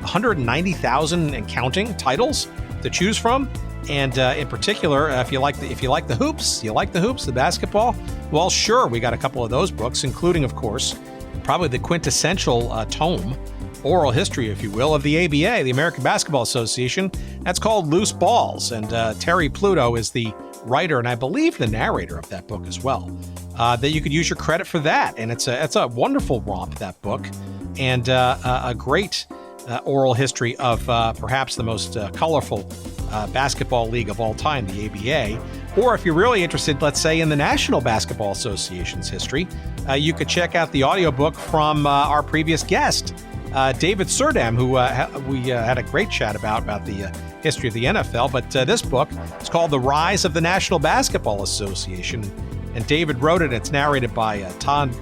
S4: 190,000 and counting titles to choose from. And in particular, if you like the hoops, the basketball, well, sure, we got a couple of those books, including, of course, probably the quintessential tome, oral history, if you will, of the ABA, the American Basketball Association. That's called Loose Balls. And Terry Pluto is the writer and I believe the narrator of that book as well. That you could use your credit for that. And it's a wonderful romp, that book, and a great oral history of perhaps the most colorful basketball league of all time, the ABA. Or if you're really interested, let's say, in the National Basketball Association's history, you could check out the audiobook from our previous guest, David Surdam, who we had a great chat about the history of the NFL. But this book is called The Rise of the National Basketball Association. And David wrote it, and it's narrated by Todd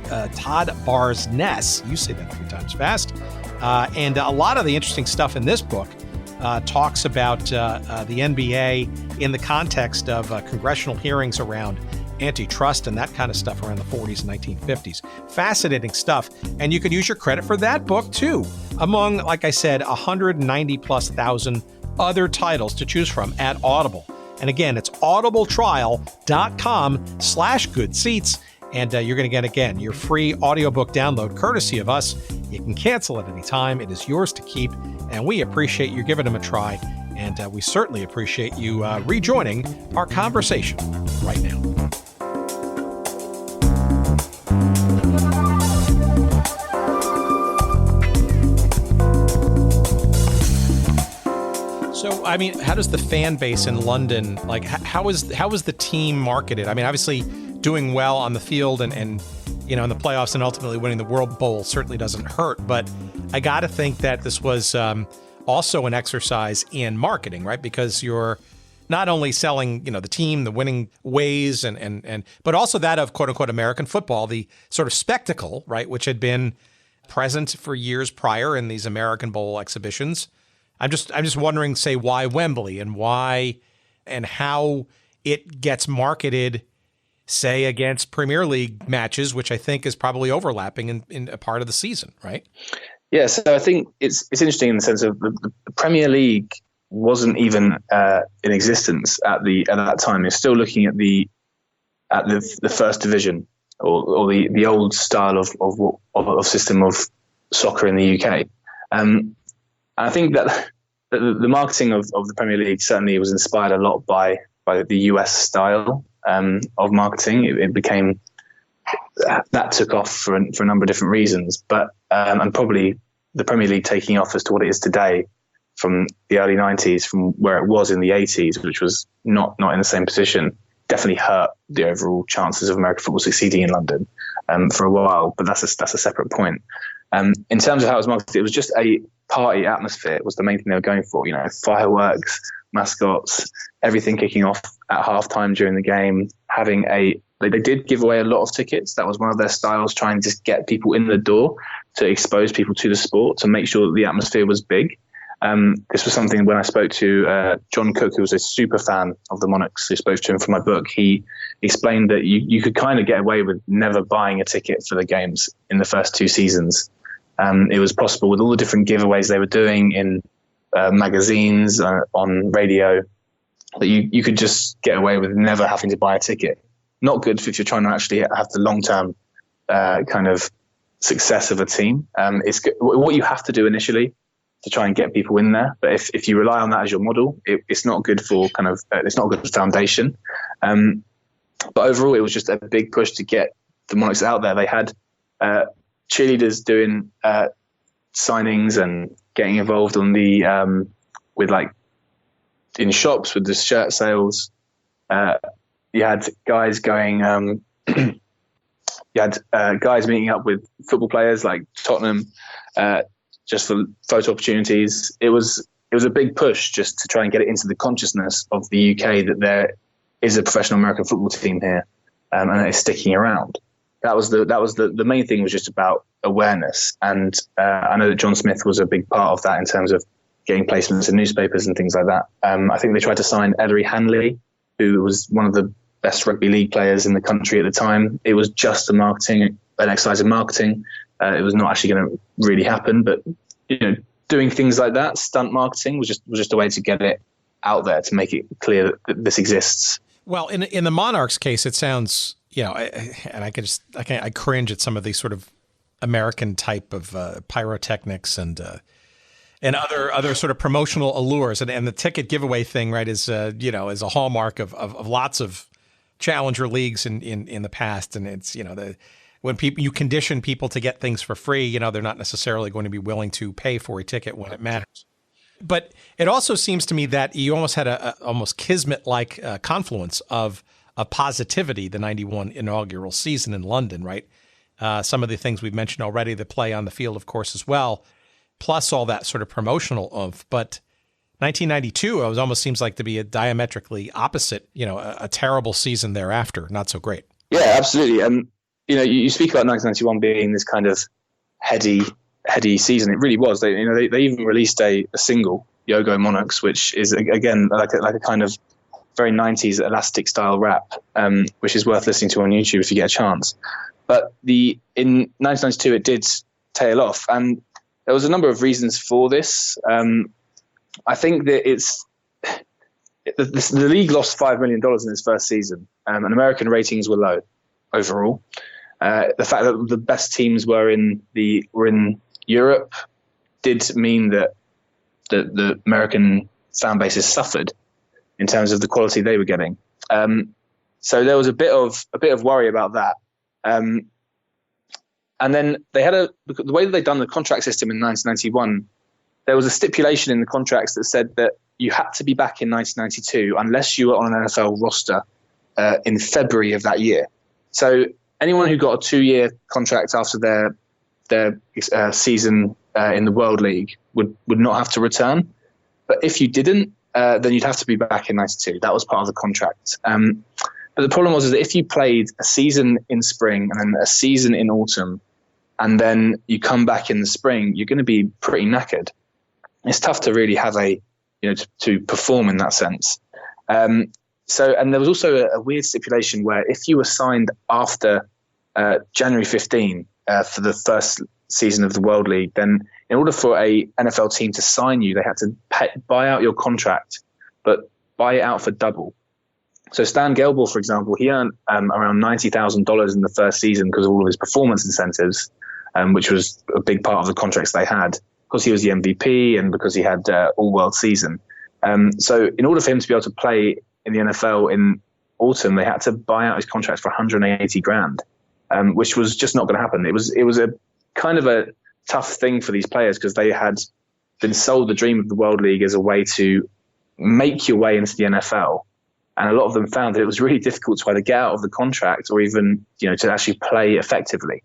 S4: Bars-Ness. You say that 3 times fast. And a lot of the interesting stuff in this book talks about the NBA in the context of congressional hearings around antitrust and that kind of stuff around the 40s and 1950s. Fascinating stuff. And you could use your credit for that book too, among, like I said, 190,000+ other titles to choose from at Audible. And again, it's audibletrial.com/goodseats. And you're going to get, again, your free audiobook download courtesy of us. You can cancel at any time. It is yours to keep. And we appreciate you giving them a try. And we certainly appreciate you rejoining our conversation right now. So, I mean, how does the fan base in London, like, how is the team marketed? I mean, obviously doing well on the field and you know, in the playoffs and ultimately winning the World Bowl certainly doesn't hurt. But I got to think that this was also an exercise in marketing, right? Because you're not only selling, you know, the team, the winning ways, and but also that of quote unquote American football, the sort of spectacle, right, which had been present for years prior in these American Bowl exhibitions. I'm just wondering, say, why Wembley and why and how it gets marketed, say, against Premier League matches, which I think is probably overlapping in a part of the season, right?
S5: Yeah, so I think it's interesting in the sense of the Premier League wasn't even in existence at that time. You're still looking at the first division or the old style of system of soccer in the UK. I think that the marketing of the Premier League certainly was inspired a lot by the US style of marketing. It became that took off for a number of different reasons, but and probably the Premier League taking off as to what it is today from the early 90s, from where it was in the 80s, which was not in the same position, definitely hurt the overall chances of American football succeeding in London for a while. But that's a separate point. In terms of how it was marketed, it was just a party atmosphere was the main thing they were going for. You know, fireworks, mascots, everything kicking off at halftime during the game. They did give away a lot of tickets. That was one of their styles, trying to get people in the door, to expose people to the sport, to make sure that the atmosphere was big. This was something when I spoke to John Cook, who was a super fan of the Monarchs, who spoke to him for my book. He explained that you could kind of get away with never buying a ticket for the games in the first two seasons. It was possible with all the different giveaways they were doing in magazines, on radio, that you could just get away with never having to buy a ticket. Not good if you're trying to actually have the long-term kind of success of a team. It's good, what you have to do initially to try and get people in there. But if you rely on that as your model, it's not good for it's not good for foundation. But overall, it was just a big push to get the Monarchs out there. They had cheerleaders doing signings and getting involved on the with like in shops with the shirt sales. You had guys going. You had guys meeting up with football players like Tottenham, just for photo opportunities. It was a big push just to try and get it into the consciousness of the UK that there is a professional American football team here, and it's sticking around. That was the main thing, was just about awareness. And I know that John Smith was a big part of that in terms of getting placements in newspapers and things like that. I think they tried to sign Ellery Hanley, who was one of the best rugby league players in the country at the time. It was just an exercise in marketing. It was not actually going to really happen, but doing things like that, stunt marketing, was just a way to get it out there, to make it clear that this exists.
S4: Well, in the Monarchs case, it sounds, and I cringe at some of these sort of American type of pyrotechnics and other sort of promotional allures, and the ticket giveaway thing, right, is is a hallmark of lots of challenger leagues in the past. And it's when you condition people to get things for free, they're not necessarily going to be willing to pay for a ticket when it matters. But it also seems to me that you almost had a almost kismet-like confluence of positivity the 91 inaugural season in London, right? Some of the things we've mentioned already, the play on the field, of course, as well, plus all that sort of promotional oomph. But 1992, it almost seems like to be a diametrically opposite, a terrible season thereafter, not so great.
S5: Yeah, absolutely. And, you speak about 1991 being this kind of heady season. It really was. They even released a single, Yo-Go Monarchs, which is, again, like a kind of very 90s elastic style rap, which is worth listening to on YouTube if you get a chance. But in 1992, it did tail off. And there was a number of reasons for this. I think that the league lost $5 million in its first season, and American ratings were low overall. The fact that the best teams were in Europe did mean that the American fan bases suffered in terms of the quality they were getting. So there was a bit of worry about that. And then they had the way that they'd done the contract system in 1991, there was a stipulation in the contracts that said that you had to be back in 1992 unless you were on an NFL roster in February of that year. So anyone who got a 2-year contract after their season in the World League would not have to return. But if you didn't, then you'd have to be back in 92. That was part of the contract. But the problem was that if you played a season in spring and then a season in autumn, and then you come back in the spring, you're going to be pretty knackered. It's tough to really have to perform in that sense. And there was also a weird stipulation where if you were signed after January 15 for the first season of the World League, then in order for a NFL team to sign you, they had to buy out your contract, but buy it out for double. So Stan Gelball, for example, he earned around $90,000 in the first season because of all of his performance incentives, which was a big part of the contracts they had, because he was the MVP and because he had all-world season. So in order for him to be able to play in the NFL in autumn, they had to buy out his contract for $180,000, which was just not going to happen. It was a kind of a tough thing for these players because they had been sold the dream of the World League as a way to make your way into the NFL. And a lot of them found that it was really difficult to either get out of the contract or even, to actually play effectively.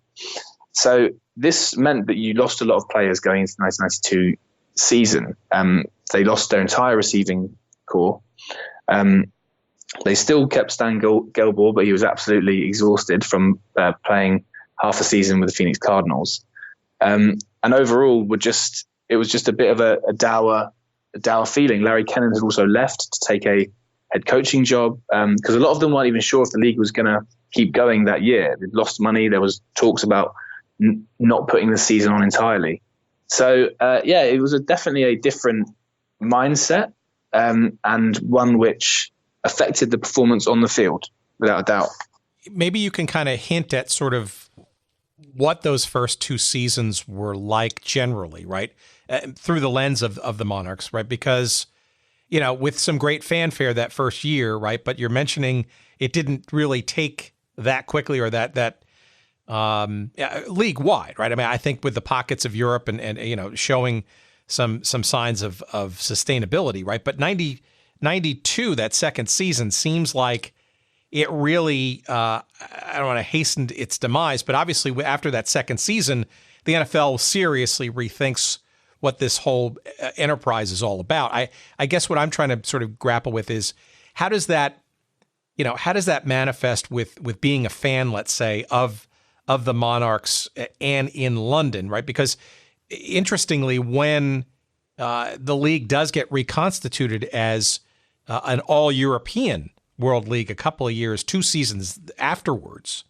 S5: So this meant that you lost a lot of players going into the 1992 season. They lost their entire receiving core. They still kept Stan Gelball, but he was absolutely exhausted from playing half a season with the Phoenix Cardinals. And overall, it was just a bit of a dour feeling. Larry Kennan had also left to take a head coaching job because a lot of them weren't even sure if the league was going to keep going that year. They'd lost money. There was talks about not putting the season on entirely. So, it was definitely a different mindset and one which affected the performance on the field, without a doubt.
S4: Maybe you can kind of hint at sort of what those first 2 seasons were like generally, right? Through the lens of the Monarchs, right? Because, with some great fanfare that first year, right? But you're mentioning it didn't really take that quickly or that league wide, right? I mean, I think with the pockets of Europe and showing some signs of sustainability, right? But 92, that second season seems like it really, I don't want to hasten its demise, but obviously after that second season, the NFL seriously rethinks what this whole enterprise is all about. I guess what I'm trying to sort of grapple with is how does that manifest with being a fan, let's say, of the Monarchs and in London, right? Because interestingly, when the league does get reconstituted as an all-European World League a couple of years, 2 seasons afterwards,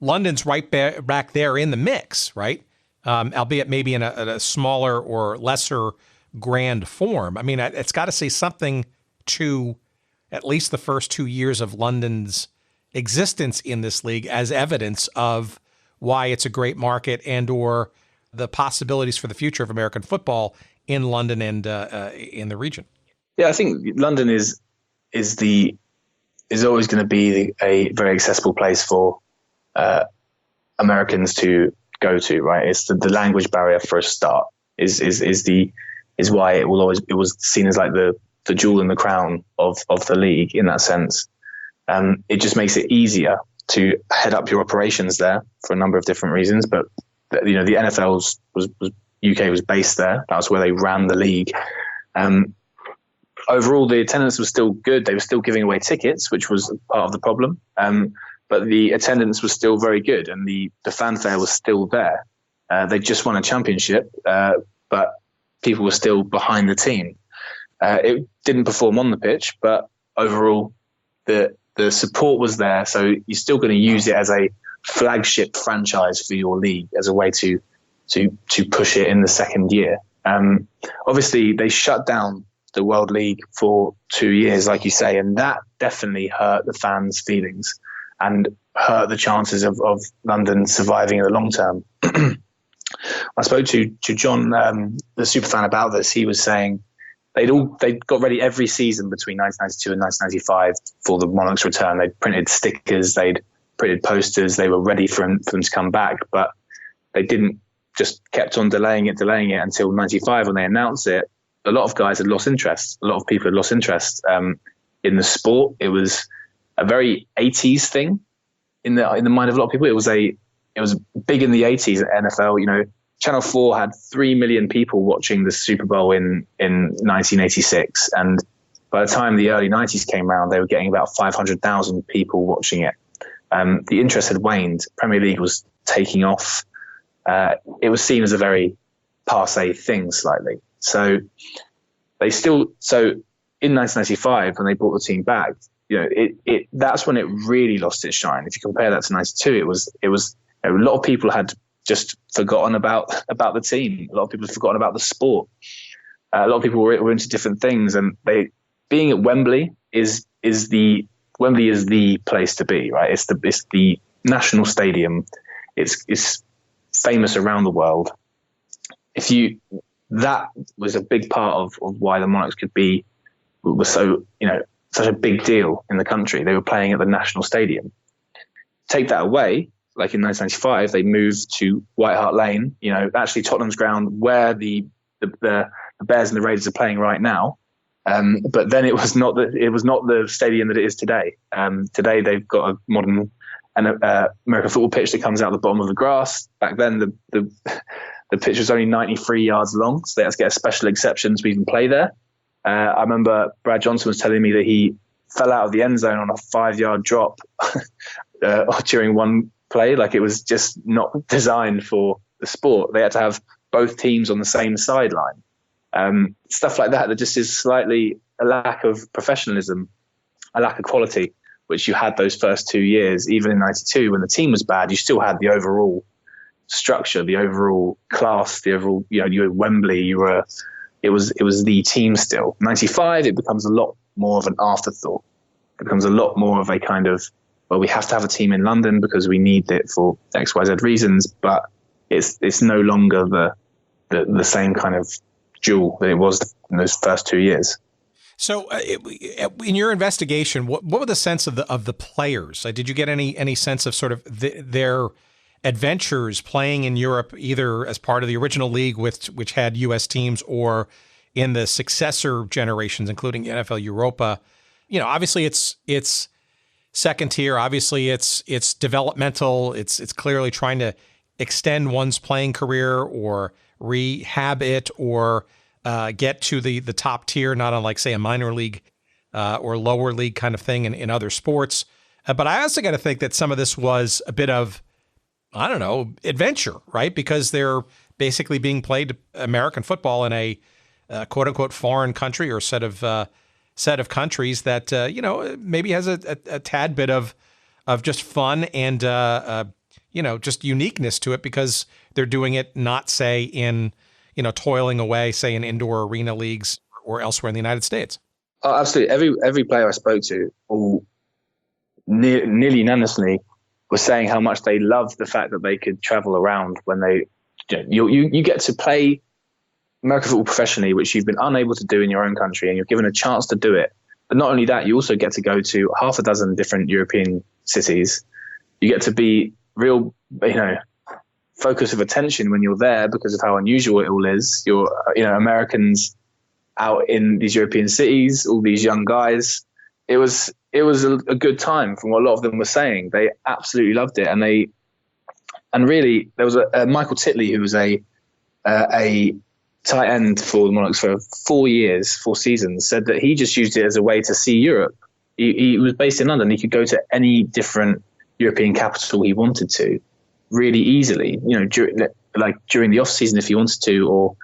S4: London's right back there in the mix, right? Albeit maybe in a smaller or lesser grand form. I mean, it's got to say something to at least the first 2 years of London's existence in this league as evidence of why it's a great market and or the possibilities for the future of American football in London and in the region.
S5: Yeah, I think London is always going to be a very accessible place for Americans to go to, right? It's the language barrier for a start is why it was seen as like the jewel in the crown of the league in that sense. It just makes it easier to head up your operations there for a number of different reasons. But the NFL's UK was based there. That was where they ran the league. Overall, the attendance was still good. They were still giving away tickets, which was part of the problem. But the attendance was still very good, and the fanfare was still there. They just won a championship, but people were still behind the team. It didn't perform on the pitch, but overall, the support was there. So you're still going to use it as a flagship franchise for your league, as a way to push it in the second year. Obviously, they shut down the World League for 2 years, like you say, and that definitely hurt the fans' feelings and hurt the chances of London surviving in the long term. I spoke to John, the superfan, about this. He was saying they'd got ready every season between 1992 and 1995 for the Monarchs' return. They'd printed stickers, they'd printed posters, they were ready for them to come back, but they didn't, just kept on delaying it until 95 when they announced it. A lot of guys had lost interest. A lot of people had lost interest in the sport. It was a very 80s thing in the mind of a lot of people. It was big in the 80s at NFL. You know, Channel 4 had 3 million people watching the Super Bowl in 1986, and by the time the early 90s came around, they were getting about 500,000 people watching it. The interest had waned. Premier League was taking off. It was seen as a very passé thing slightly. So in 1995, when they brought the team back, you know, that's when it really lost its shine. If you compare that to 92, it was a lot of people had just forgotten about the team. A lot of people had forgotten about the sport. A lot of people were into different things, and being at Wembley is the place to be, right? It's the national stadium. It's famous around the world. That was a big part of why the Monarchs was so, you know, such a big deal in the country. They were playing at the National Stadium. Take that away, like in 1995, they moved to White Hart Lane, you know, actually Tottenham's ground, where the Bears and the Raiders are playing right now. But then it was not the stadium that it is today. Today they've got a modern American football pitch that comes out the bottom of the grass. Back then the pitch was only 93 yards long, so they had to get a special exception to even play there. I remember Brad Johnson was telling me that he fell out of the end zone on a 5-yard drop during one play. Like, it was just not designed for the sport. They had to have both teams on the same sideline. Stuff like that just is slightly a lack of professionalism, a lack of quality, which you had those first 2 years. Even in 92, when the team was bad, you still had the overall structure, the overall class, the overall, you know, you were Wembley, it was the team still. 95, it becomes a lot more of an afterthought. It becomes a lot more of a kind of, well, we have to have a team in London because we need it for X, Y, Z reasons, but it's no longer the same kind of jewel that it was in those first 2 years.
S4: So, in your investigation, what were the sense of the players? Did you get any sense of sort of their adventures playing in Europe, either as part of the original league, which had U.S. teams, or in the successor generations, including NFL Europa? You know, obviously it's second tier. Obviously it's developmental. It's clearly trying to extend one's playing career or rehab it or get to the top tier, not unlike, say, a minor league or lower league kind of thing in other sports. But I also got to think that some of this was a bit of, I don't know, adventure, right? Because they're basically being played American football in a quote unquote foreign country or set of countries that, you know, maybe has a tad bit of just fun and, you know, just uniqueness to it because they're doing it not, say, in, you know, toiling away, say, in indoor arena leagues or elsewhere in the United States.
S5: Oh, absolutely. Every player I spoke to, all nearly unanimously, was saying how much they loved the fact that they could travel around when they, you get to play American football professionally, which you've been unable to do in your own country, and you're given a chance to do it. But not only that, you also get to go to half a dozen different European cities. You get to be real, you know, focus of attention when you're there because of how unusual it all is. You're, you know, Americans out in these European cities, all these young guys. It was a good time from what a lot of them were saying. They absolutely loved it. And really, there was a Michael Titley, who was a tight end for the Monarchs for 4 seasons, said that he just used it as a way to see Europe. He was based in London. He could go to any different European capital he wanted to really easily, you know, during the off season if he wanted to, or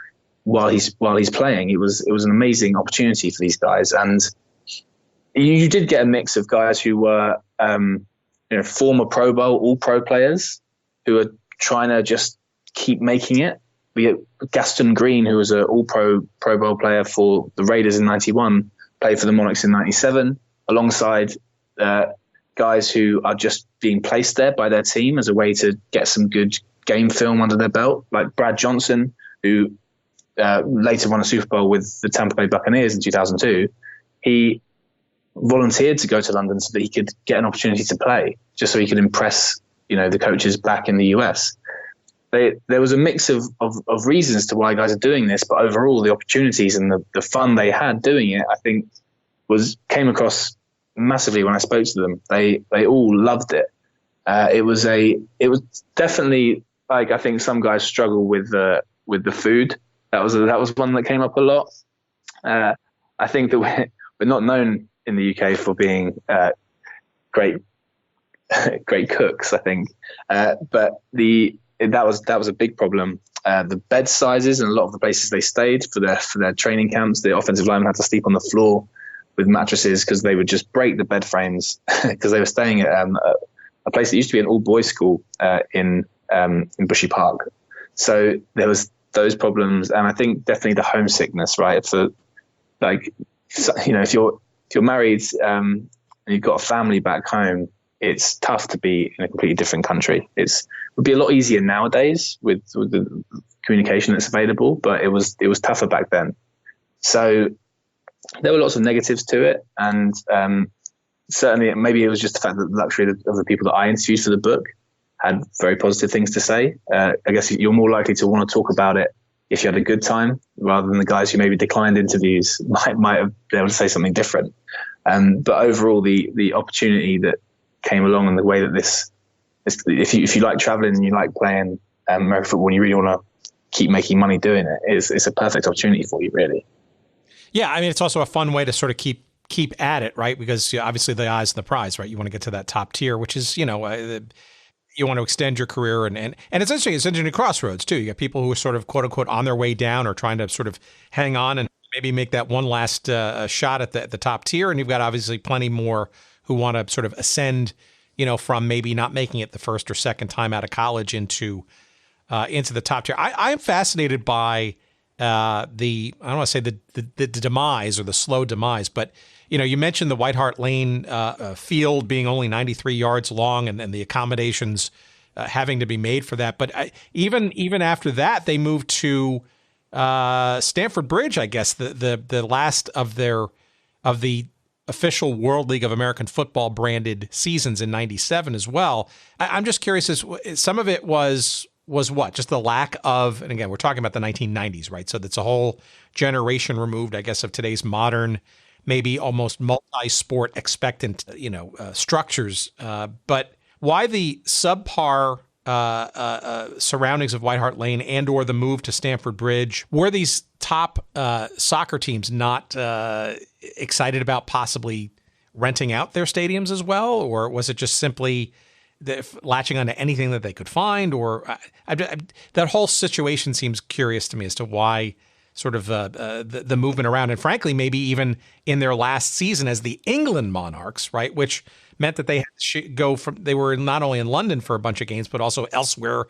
S5: while he's playing. It was an amazing opportunity for these guys. And you did get a mix of guys who were, you know, former Pro Bowl, all pro players who are trying to just keep making it. Gaston Green, who was an all-pro Pro Bowl player for the Raiders in 91, played for the Monarchs in 97, alongside guys who are just being placed there by their team as a way to get some good game film under their belt, like Brad Johnson, who later won a Super Bowl with the Tampa Bay Buccaneers in 2002. He volunteered to go to London so that he could get an opportunity to play, just so he could impress, the coaches back in the US. There was a mix of reasons to why guys are doing this, but overall the opportunities and the fun they had doing it, I think, came across massively when I spoke to them. They all loved it. It was definitely, like, I think some guys struggle with the food. That was one that came up a lot. I think that we're not known in the UK for being great cooks, I think, but that was a big problem. The bed sizes and a lot of the places they stayed for their training camps, the offensive linemen had to sleep on the floor with mattresses because they would just break the bed frames because they were staying at a place that used to be an all-boys school in Bushy Park. So there was those problems, and I think definitely the homesickness, right? So, like, if you're married and you've got a family back home, it's tough to be in a completely different country. It would be a lot easier nowadays with the communication that's available, but it was tougher back then. So there were lots of negatives to it, and certainly maybe it was just the fact that the luxury of the people that I interviewed for the book had very positive things to say. I guess you're more likely to want to talk about it if you had a good time, rather than the guys who maybe declined interviews might have been able to say something different. But overall, the opportunity that came along and the way that this if you like traveling and you like playing American football and you really want to keep making money doing it, it's a perfect opportunity for you, really.
S4: Yeah, I mean, it's also a fun way to sort of keep at it, right? Because obviously the eye's on the prize, right? You want to get to that top tier, which is, you want to extend your career, and it's interesting crossroads too. You got people who are sort of quote unquote on their way down or trying to sort of hang on and maybe make that one last shot at the top tier, and you've got obviously plenty more who want to sort of ascend, from maybe not making it the first or second time out of college into the top tier. I am fascinated by I don't want to say the demise or the slow demise, but you mentioned the White Hart Lane field being only 93 yards long, and the accommodations having to be made for that. But even after that, they moved to Stamford Bridge, I guess, the last of the official World League of American Football branded seasons in 97 as well. I'm just curious, as some of it was what? Just the lack of, and again, we're talking about the 1990s, right? So that's a whole generation removed, I guess, of today's modern, maybe almost multi-sport expectant, structures. But why the subpar surroundings of White Hart Lane and or the move to Stamford Bridge? Were these top soccer teams not excited about possibly renting out their stadiums as well? Or was it just simply latching onto anything that they could find? Or that whole situation seems curious to me as to why sort of the movement around, and frankly, maybe even in their last season as the England Monarchs, right, which meant that they had to they were not only in London for a bunch of games, but also elsewhere,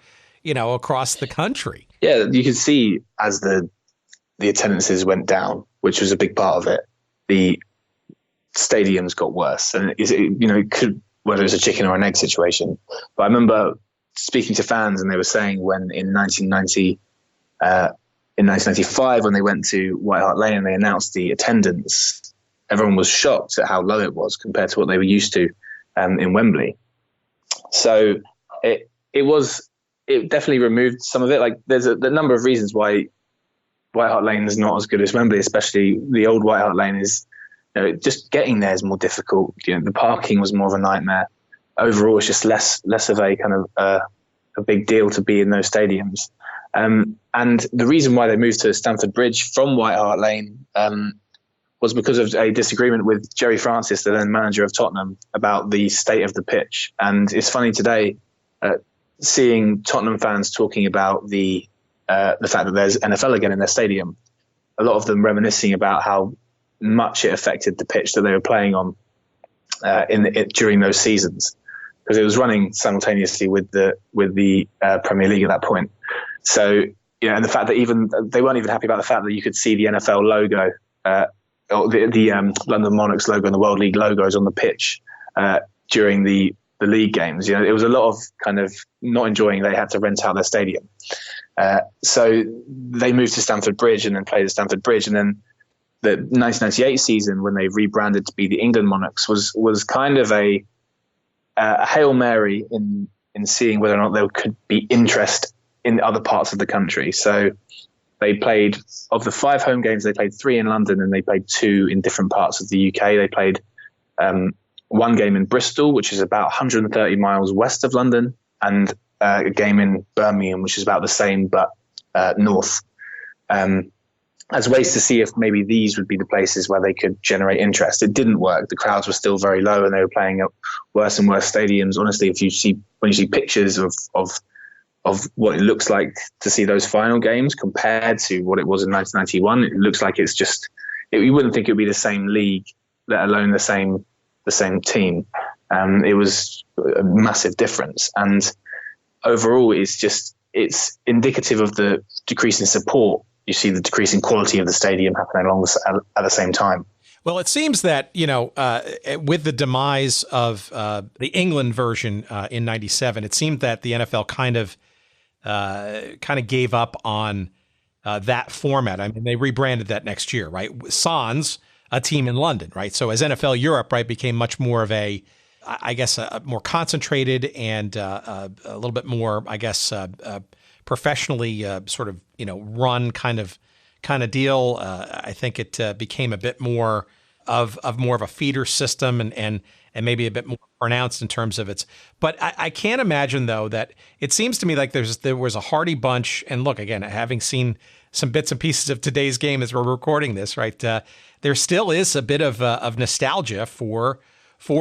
S4: across the country. Yeah,
S5: you could see as the attendances went down, which was a big part of it, the stadiums got worse, and it could, whether it's a chicken or an egg situation. But I remember speaking to fans, and they were saying when in 1995, when they went to White Hart Lane and they announced the attendance, everyone was shocked at how low it was compared to what they were used to in Wembley. So it definitely removed some of it. Like there's a number of reasons why White Hart Lane is not as good as Wembley, especially the old White Hart Lane is, just getting there is more difficult. The parking was more of a nightmare. Overall, it's just less of a kind of a big deal to be in those stadiums. And the reason why they moved to Stamford Bridge from White Hart Lane was because of a disagreement with Jerry Francis, the then manager of Tottenham, about the state of the pitch. And it's funny today seeing Tottenham fans talking about the fact that there's NFL again in their stadium. A lot of them reminiscing about how much it affected the pitch that they were playing on during those seasons, because it was running simultaneously with the Premier League at that point. So and the fact that even they weren't even happy about the fact that you could see the NFL logo, or the London Monarchs logo and the World League logos on the pitch during the league games. It was a lot of kind of not enjoying. They had to rent out their stadium, so they moved to Stamford Bridge and then played at Stamford Bridge. And then the 1998 season, when they rebranded to be the England Monarchs, was kind of a Hail Mary in seeing whether or not there could be interest in other parts of the country. So they played, of the 5 home games, they played 3 in London and they played 2 in different parts of the UK. They played 1 game in Bristol, which is about 130 miles west of London, and a game in Birmingham, which is about the same but north, as ways to see if maybe these would be the places where they could generate interest. It didn't work. The crowds were still very low and they were playing at worse and worse stadiums. Honestly, when you see pictures of what it looks like to see those final games compared to what it was in 1991, it looks like it's just, you wouldn't think it would be the same league, let alone the same team. It was a massive difference. And overall, it's indicative of the decrease in support. You see the decrease in quality of the stadium happening at the same time.
S4: Well, it seems that, with the demise of the England version in '97, it seemed that the NFL kind of gave up on that format. I mean, they rebranded that next year, right? Sans a team in London, right? So as NFL Europe, right, became much more of a more concentrated and a little bit more, professionally sort of, run kind of deal. I think it became a bit more of a feeder system and maybe a bit more pronounced in terms of its. But I can't imagine, though, that it seems to me like there was a hearty bunch. And look, again, having seen some bits and pieces of today's game as we're recording this, right, there still is a bit of nostalgia for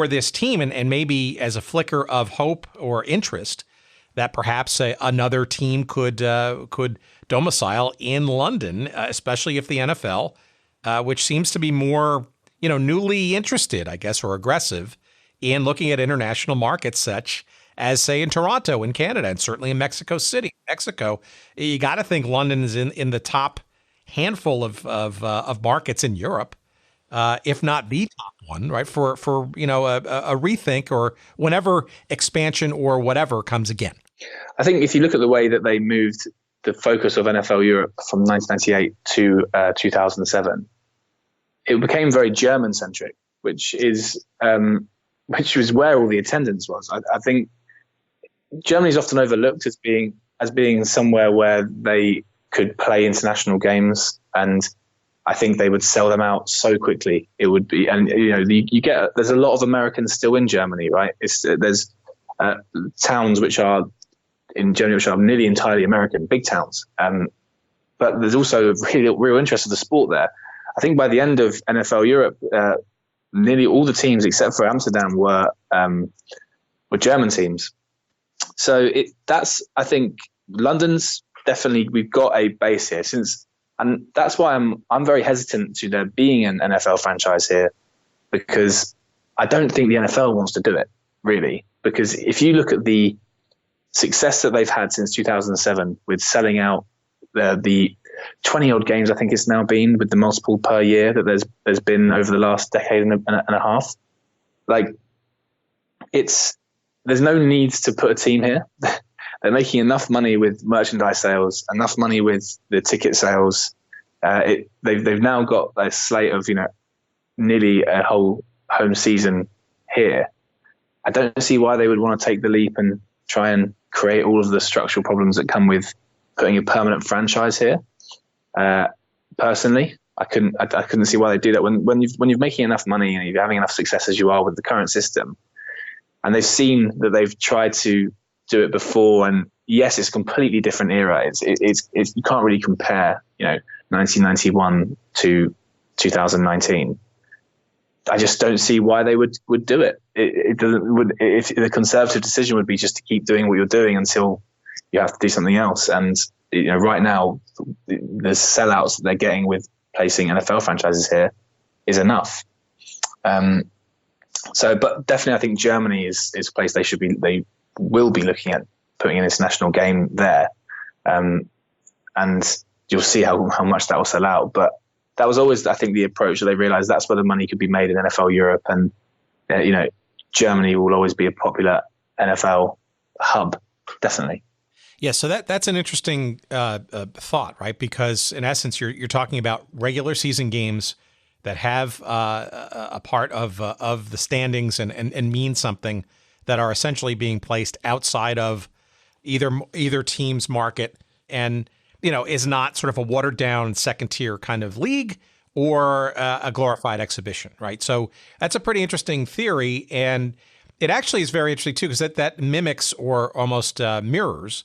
S4: this team, and maybe as a flicker of hope or interest that perhaps another team could domicile in London, especially if the NFL, which seems to be more, newly interested, I guess, or aggressive in looking at international markets such as, say, in Toronto in Canada, and certainly in Mexico City. Mexico, you got to think London is in the top handful of markets in Europe, if not the top one, right? For a rethink or whenever expansion or whatever comes again.
S5: I think if you look at the way that they moved the focus of NFL Europe from 1998 to 2007, it became very German-centric, which was where all the attendance was. I think Germany is often overlooked as being somewhere where they could play international games, and I think they would sell them out so quickly. It would be, and there's a lot of Americans still in Germany, right? There's towns which are in Germany which are nearly entirely American, big towns. But there's also a real interest in the sport there. I think by the end of NFL Europe, nearly all the teams except for Amsterdam were German teams. So I think London's definitely, we've got a base here and that's why I'm very hesitant to there being an NFL franchise here, because I don't think the NFL wants to do it, really. Because if you look at the success that they've had since 2007 with selling out the 20-odd games, I think it's now been, with the multiple per year that there's been over the last decade and a half. Like, there's no need to put a team here. They're making enough money with merchandise sales, enough money with the ticket sales. They've now got a slate of nearly a whole home season here. I don't see why they would want to take the leap and try and create all of the structural problems that come with putting a permanent franchise here. Personally, I couldn't see why they do that when you're making enough money and you're having enough success as you are with the current system, and they've seen that they've tried to do it before. And yes, it's a completely different era. It's you can't really compare 1991 to 2019. I just don't see why they would do it. It doesn't. If the conservative decision would be just to keep doing what you're doing until you have to do something else. And right now, the sellouts that they're getting with placing NFL franchises here is enough. But definitely, I think Germany is a place they will be looking at putting an international game there. and you'll see how much that will sell out. But that was always, I think, the approach that they realized that's where the money could be made in NFL Europe. And, Germany will always be a popular NFL hub, definitely.
S4: Yeah, so that's an interesting thought, right? Because in essence, you're talking about regular season games that have a part of the standings and mean something, that are essentially being placed outside of either team's market, and is not sort of a watered down second tier kind of league or a glorified exhibition, right? So that's a pretty interesting theory, and it actually is very interesting too, because that mimics or almost mirrors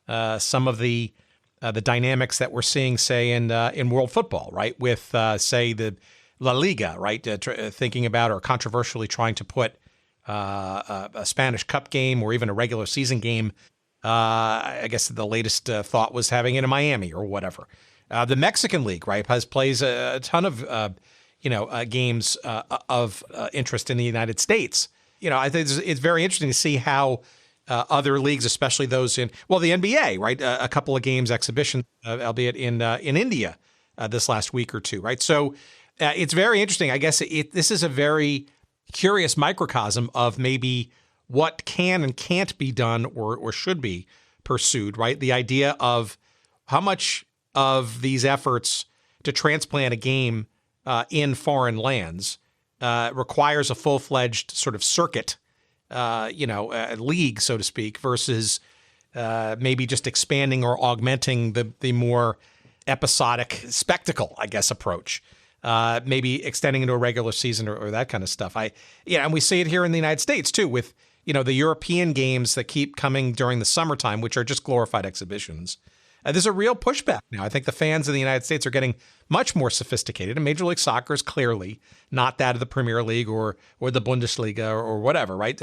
S4: some of the dynamics that we're seeing, say, in world football, right? With say the La Liga, right? Thinking about or controversially trying to put a Spanish Cup game or even a regular season game. I guess the latest thought was having it in Miami or whatever. The Mexican League, right, plays a ton of games of interest in the United States. I think it's very interesting to see how other leagues, especially those the NBA, right, a couple of games exhibition, albeit in India this last week or two, right? So it's very interesting. I guess this is a very curious microcosm of maybe what can and can't be done or should be pursued, right? The idea of how much of these efforts to transplant a game in foreign lands requires a full-fledged sort of circuit, league, so to speak, versus maybe just expanding or augmenting the more episodic spectacle, I guess, approach. Maybe extending into a regular season or that kind of stuff. And we see it here in the United States too, with the European games that keep coming during the summertime, which are just glorified exhibitions. There's a real pushback now. I think the fans in the United States are getting much more sophisticated, and Major League Soccer is clearly not that of the Premier League or the Bundesliga or whatever, right?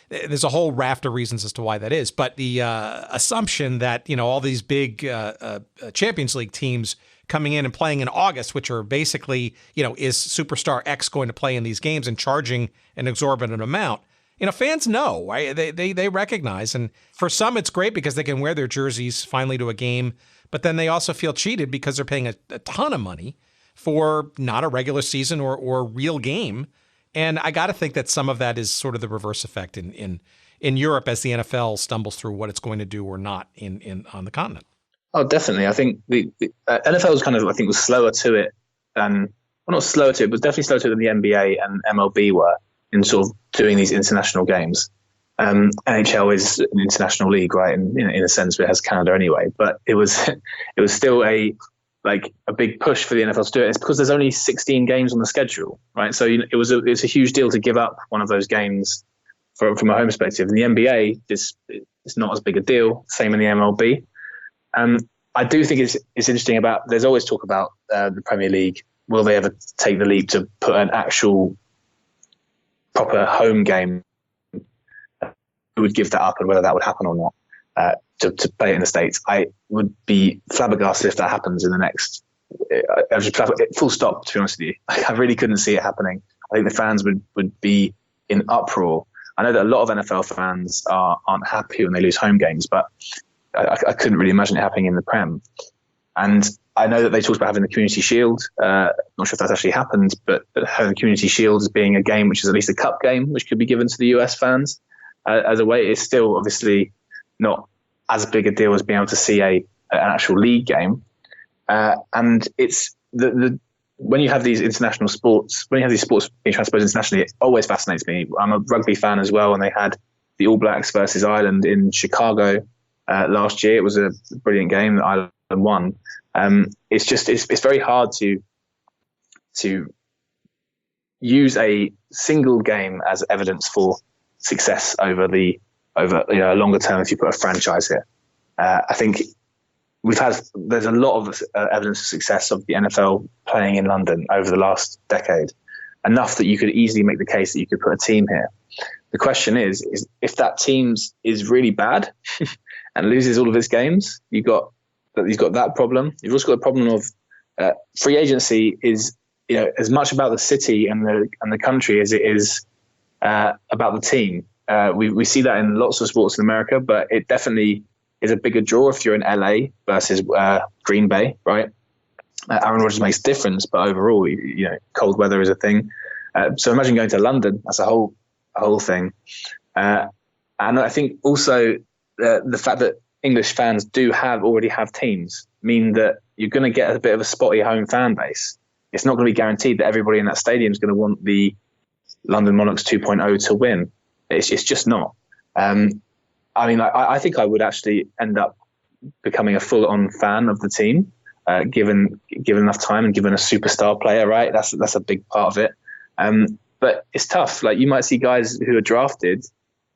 S4: There's a whole raft of reasons as to why that is. But the assumption that, all these big Champions League teams coming in and playing in August, which are basically, is superstar X going to play in these games and charging an exorbitant amount? Fans know, right? They recognize. And for some, it's great because they can wear their jerseys finally to a game. But then they also feel cheated because they're paying a ton of money for not a regular season or real game. And I got to think that some of that is sort of the reverse effect in Europe as the NFL stumbles through what it's going to do or not on the continent.
S5: Oh, definitely. I think the NFL was was slower to it not slower to it, but definitely slower to it than the NBA and MLB were in sort of doing these international games. NHL is an international league, right? And in a sense, it has Canada anyway. But it was still a big push for the NFL to do it. It's because there's only 16 games on the schedule, right? So it's a huge deal to give up one of those games from a home perspective. In the NBA, it's not as big a deal. Same in the MLB. I do think it's interesting about. There's always talk about the Premier League. Will they ever take the leap to put an actual proper home game? Who would give that up, and whether that would happen or not to play it in the States? I would be flabbergasted if that happens in the next. Full stop. To be honest with you, I really couldn't see it happening. I think the fans would be in uproar. I know that a lot of NFL fans aren't happy when they lose home games, but I couldn't really imagine it happening in the Prem. And I know that they talked about having the Community Shield. Not sure if that's actually happened, but having the Community Shield as being a game which is at least a cup game, which could be given to the US fans as a way, is still obviously not as big a deal as being able to see an actual league game. And it's when you have these international sports, when you have these sports being transposed internationally, it always fascinates me. I'm a rugby fan as well, and they had the All Blacks versus Ireland in Chicago last year. It was a brilliant game that Ireland won. It's very hard to use a single game as evidence for success over a longer term if you put a franchise here. I think there's a lot of evidence of success of the NFL playing in London over the last decade, enough that you could easily make the case that you could put a team here. The question is if that team is really bad and loses all of its games, you've got that problem. You've also got the problem of free agency is as much about the city and the country as it is about the team. We see that in lots of sports in America, but it definitely is a bigger draw if you're in LA versus Green Bay, right? Aaron Rodgers makes a difference, but overall, cold weather is a thing. So imagine going to London. That's a whole thing. And I think also the fact that English fans already have teams mean that you're going to get a bit of a spotty home fan base. It's not going to be guaranteed that everybody in that stadium is going to want the London Monarchs 2.0 to win. It's just not. I think I would actually end up becoming a full-on fan of the team, given enough time and given a superstar player, right? That's a big part of it. But it's tough. Like, you might see guys who are drafted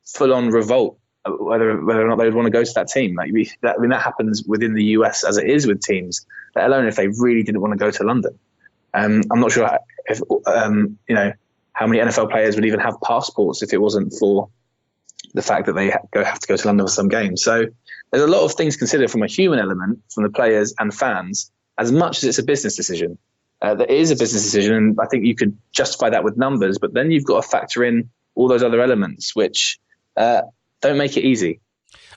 S5: full-on revolt whether or not they would want to go to that team. That happens within the US as it is with teams, let alone if they really didn't want to go to London. I'm not sure if how many NFL players would even have passports if it wasn't for the fact that they have to go to London for some games. So there's a lot of things considered from a human element, from the players and fans, as much as it's a business decision. There is a business decision, and I think you could justify that with numbers, but then you've got to factor in all those other elements, which don't make it easy.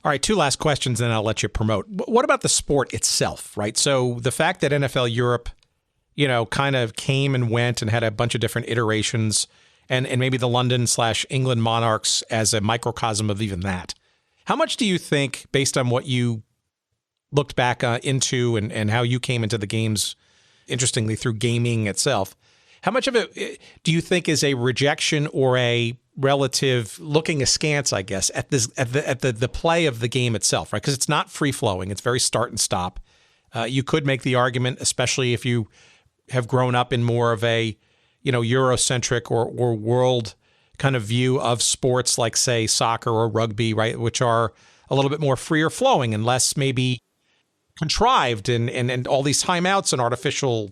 S4: All right, 2 last questions, then I'll let you promote. What about the sport itself, right? So the fact that NFL Europe, kind of came and went and had a bunch of different iterations, and maybe the London/England Monarchs as a microcosm of even that. How much do you think, based on what you looked back into and how you came into the games, interestingly, through gaming itself, how much of it do you think is a rejection or a relative looking askance, I guess, at the play of the game itself, right? Because it's not free flowing; it's very start and stop. You could make the argument, especially if you have grown up in more of a Eurocentric or world kind of view of sports, like say soccer or rugby, right, which are a little bit more freer flowing and less maybe contrived and all these timeouts and artificial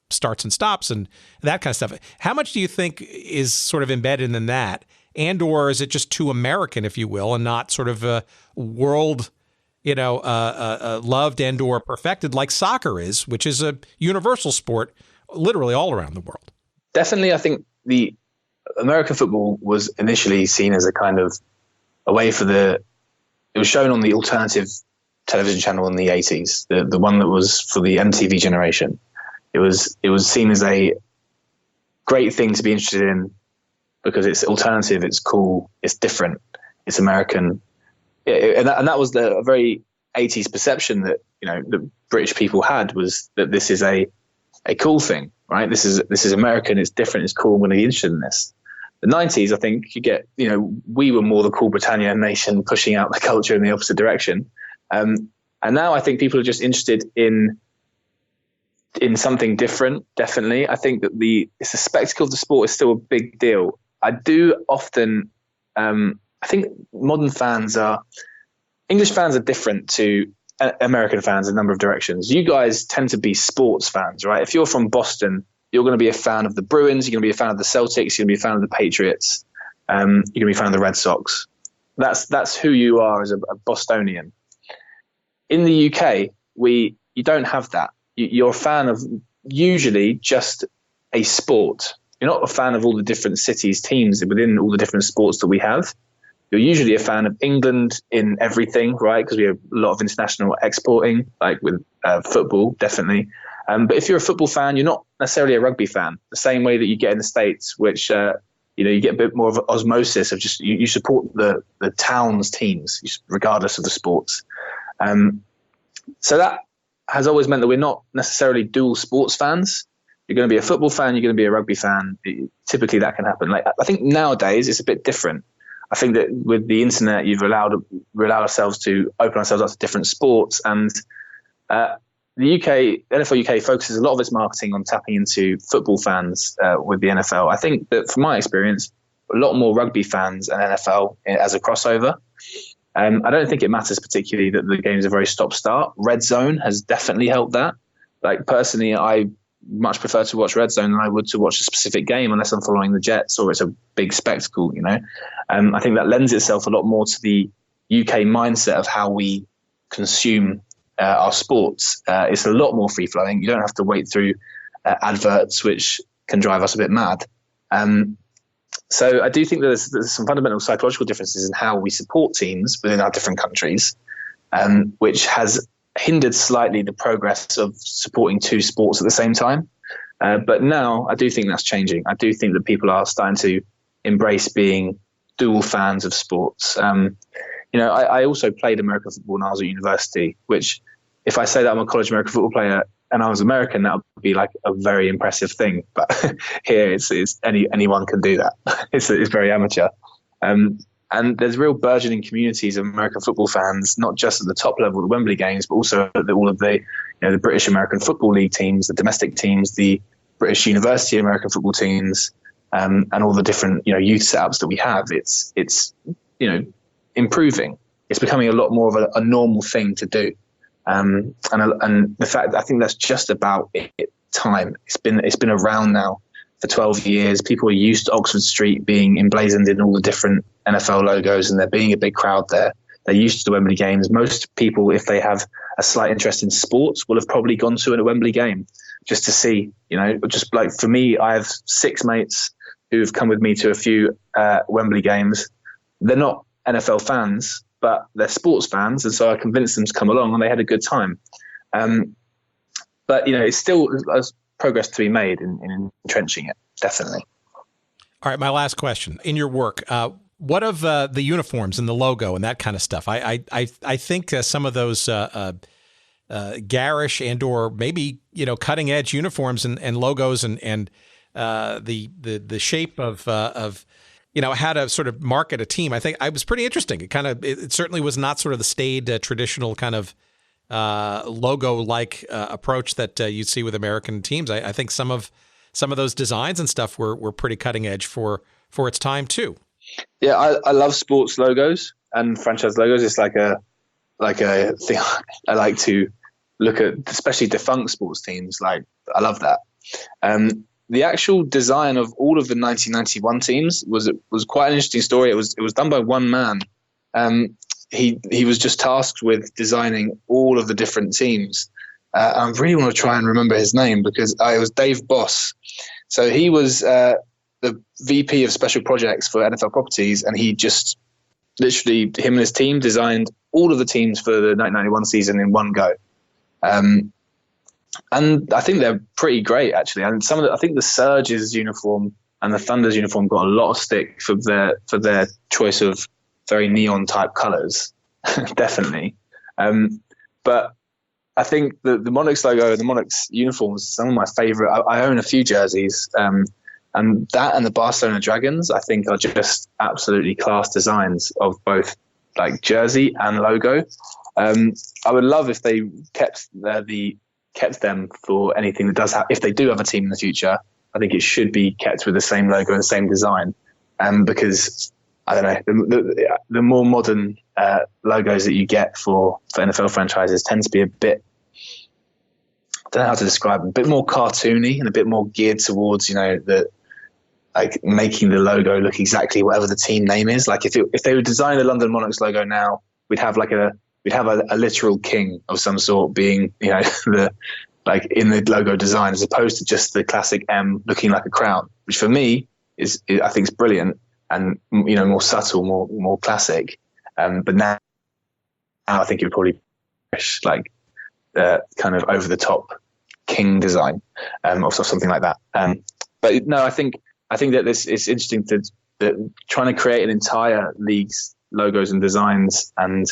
S4: starts and stops and that kind of stuff. How much do you think is sort of embedded in that, and or is it just too American, if you will, and not sort of a world loved and or perfected like soccer is, which is a universal sport literally all around the world?
S5: Definitely, I think the American football was initially seen as a kind of a way it was shown on the alternative television channel in the 80s, the one that was for the MTV generation. It was seen as a great thing to be interested in because it's alternative, it's cool, it's different, it's American. And that was a very 80s perception that the British people had, was that this is a cool thing, right? This is American, it's different, it's cool, I'm going to be interested in this. The 90s, I think you get, we were more the cool Britannia nation pushing out the culture in the opposite direction. And now I think people are just interested in something different. Definitely. I think that it's the spectacle of the sport is still a big deal. I do often, I think English fans are different to American fans in a number of directions. You guys tend to be sports fans, right? If you're from Boston, you're going to be a fan of the Bruins, you're going to be a fan of the Celtics, you're going to be a fan of the Patriots, you're going to be a fan of the Red Sox. That's who you are as a Bostonian. In the UK, you don't have that. You're a fan of usually just a sport. You're not a fan of all the different cities, teams within all the different sports that we have. You're usually a fan of England in everything, right? Because we have a lot of international exporting, like with football, definitely. But if you're a football fan, you're not necessarily a rugby fan, the same way that you get in the States, which, you get a bit more of an osmosis of just, you support the town's teams, regardless of the sports. So that has always meant that we're not necessarily dual sports fans. You're going to be a football fan, you're going to be a rugby fan. Typically that can happen. Like, I think nowadays it's a bit different. I think that with the internet, we allowed ourselves to open ourselves up to different sports. And the NFL UK focuses a lot of its marketing on tapping into football fans with the NFL. I think that from my experience, a lot more rugby fans and NFL as a crossover. I don't think it matters particularly that the games are very stop-start. Red Zone has definitely helped that. Like, personally, I much prefer to watch Red Zone than I would to watch a specific game unless I'm following the Jets or it's a big spectacle, I think that lends itself a lot more to the UK mindset of how we consume our sports. It's a lot more free-flowing. You don't have to wait through adverts, which can drive us a bit mad. So I do think there's some fundamental psychological differences in how we support teams within our different countries. which has hindered slightly the progress of supporting two sports at the same time. But now I do think that's changing. I do think that people are starting to embrace being dual fans of sports. I also played American football when I was at university, which if I say that I'm a college American football player and I was American, that would be like a very impressive thing. But here it's anyone can do that. It's very amateur. And there's real burgeoning communities of American football fans, not just at the top level of the Wembley games, but also at all of the British American Football League teams, the domestic teams, the British University American football teams, and all the different youth setups that we have. It's improving. It's becoming a lot more of a normal thing to do. And the fact that I think that's just about time. It's been around now for 12 years. People are used to Oxford Street being emblazoned in all the different NFL logos, and there being a big crowd there. They're used to the Wembley games. Most people, if they have a slight interest in sports, will have probably gone to a Wembley game just to see, just like for me, I have 6 mates who've come with me to a few Wembley games. They're not NFL fans, but they're sports fans. And so I convinced them to come along, and they had a good time. But, it's still progress to be made in entrenching it, definitely.
S4: All right, my last question. In your work, what of the uniforms and the logo and that kind of stuff? I think some of those garish and or maybe cutting edge uniforms and logos and the shape of how to sort of market a team. I think I was pretty interesting. It certainly was not sort of the staid traditional kind of logo-like approach that you'd see with American teams. I think some of those designs and stuff were pretty cutting edge for its time too.
S5: Yeah, I love sports logos and franchise logos. It's like a thing I like to look at, especially defunct sports teams. Like, I love that. The actual design of all of the 1991 teams was quite an interesting story. It was done by one man. He was just tasked with designing all of the different teams. I really want to try and remember his name because it was Dave Boss. So he was the VP of special projects for NFL properties, and he just literally, him and his team designed all of the teams for the 1991 season in one go. And I think they're pretty great, actually. And I think the Surge's uniform and the Thunder's uniform got a lot of stick for their choice of very neon type colors, definitely. But I think the Monarchs logo and the Monarchs uniforms, some of my favorite. I own a few jerseys, and that and the Barcelona Dragons, I think, are just absolutely class designs of both like jersey and logo. I would love if they kept them for anything that does have. If they do have a team in the future, I think it should be kept with the same logo and the same design. Because I don't know, the more modern logos that you get for NFL franchises tend to be a bit, I don't know how to describe them, a bit more cartoony and a bit more geared towards, making the logo look exactly whatever the team name is. Like if they would design the London Monarchs logo now, we'd have a literal king of some sort being, in the logo design, as opposed to just the classic M looking like a crown, which for me I think is brilliant and, more subtle, more classic. But now I think it would probably be kind of over the top king design, or something like that. But no, I think that it's interesting that trying to create an entire league's logos and designs and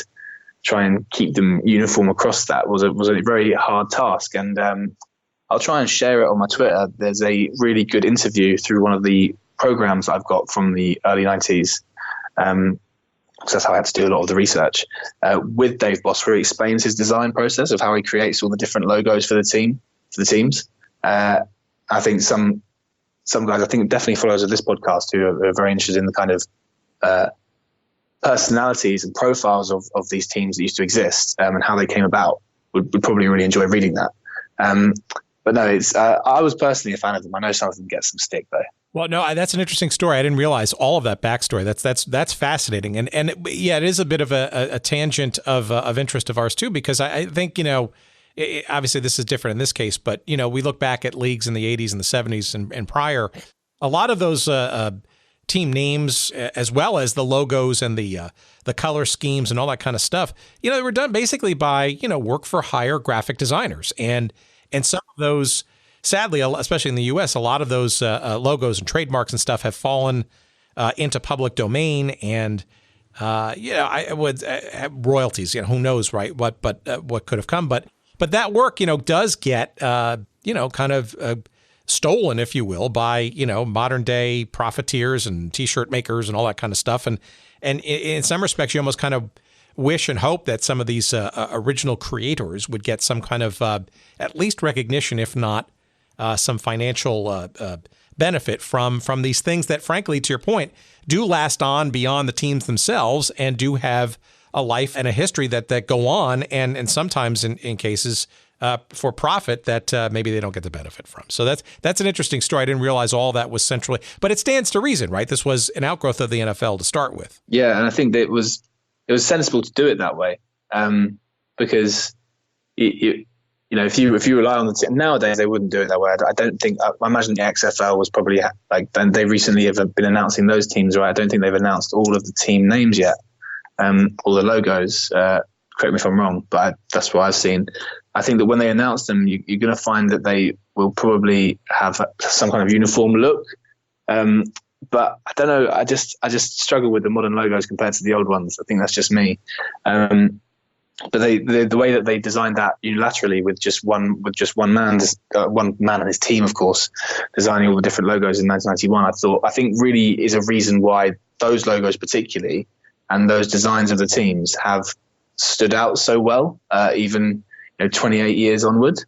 S5: try and keep them uniform across that was a very hard task. And I'll try and share it on my Twitter. There's a really good interview through one of the programs I've got from the early 90s. Because that's how I had to do a lot of the research with Dave Boss, where he explains his design process of how he creates all the different logos for the teams. I think some guys, I think definitely followers of this podcast who are very interested in the kind of personalities and profiles of these teams that used to exist and how they came about would probably really enjoy reading that. But no, I was personally a fan of them. I know some of them get some stick though.
S4: Well, no, that's an interesting story. I didn't realize all of that backstory. That's fascinating, and it is a bit of a tangent of interest of ours too, because I think obviously this is different in this case, but we look back at leagues in the 80s and the 70s and prior. A lot of those team names as well as the logos and the color schemes and all that kind of stuff, they were done basically by, work for hire graphic designers. And some of those, sadly, especially in the U.S., a lot of those logos and trademarks and stuff have fallen into public domain, and I would royalties. Who knows, right? What could have come, but that work, does get kind of stolen, if you will, by modern day profiteers and T-shirt makers and all that kind of stuff. And in some respects, you almost kind of wish and hope that some of these original creators would get some kind of at least recognition, if not some financial benefit from these things that, frankly, to your point, do last on beyond the teams themselves and do have a life and a history that go on, and sometimes in cases for profit that maybe they don't get the benefit from. So that's an interesting story. I didn't realize all that was centrally, but it stands to reason, right? This was an outgrowth of the NFL to start with.
S5: Yeah, and I think that it was sensible to do it that way, because if you rely on the team nowadays, they wouldn't do it that way. I don't think. I imagine the XFL was probably they recently have been announcing those teams, right? I don't think they've announced all of the team names yet, all the logos. Correct me if I'm wrong, but that's what I've seen. I think that when they announce them, you're going to find that they will probably have some kind of uniform look. But I don't know. I just struggle with the modern logos compared to the old ones. I think that's just me. But the way that they designed that unilaterally with just one man and his team, of course, designing all the different logos in 1991, I think really is a reason why those logos particularly and those designs of the teams have stood out so well, even 28 years onward.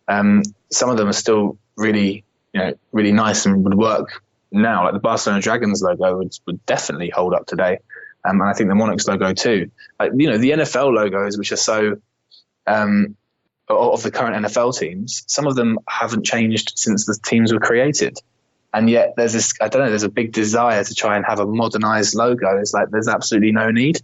S5: Some of them are still really nice and would work now. Like the Barcelona Dragons logo would definitely hold up today. And I think the Monarchs logo too. The NFL logos, which are so of the current NFL teams, some of them haven't changed since the teams were created. And yet there's there's a big desire to try and have a modernized logo. It's like there's absolutely no need.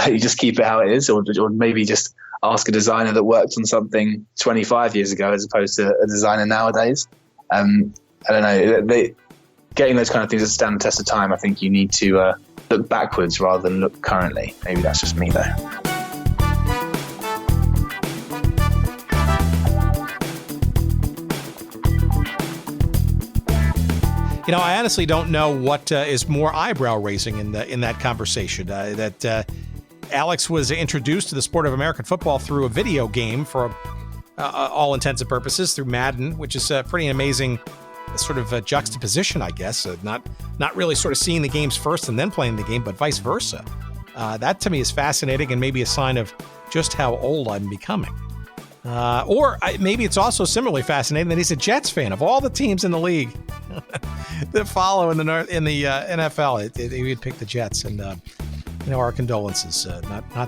S5: You just keep it how it is, or maybe just ask a designer that worked on something 25 years ago as opposed to a designer nowadays. I don't know. Getting those kind of things that stand the test of time, I think you need to look backwards rather than look currently. Maybe that's just me, though.
S4: I honestly don't know what is more eyebrow-raising in that conversation. That Alex was introduced to the sport of American football through a video game for all intents and purposes, through Madden, which is pretty amazing sort of juxtaposition, I guess. Not really sort of seeing the games first and then playing the game, but vice versa. That to me is fascinating and maybe a sign of just how old I'm becoming. Or maybe it's also similarly fascinating that he's a Jets fan. Of all the teams in the league that follow in the NFL, he would pick the Jets. And our condolences.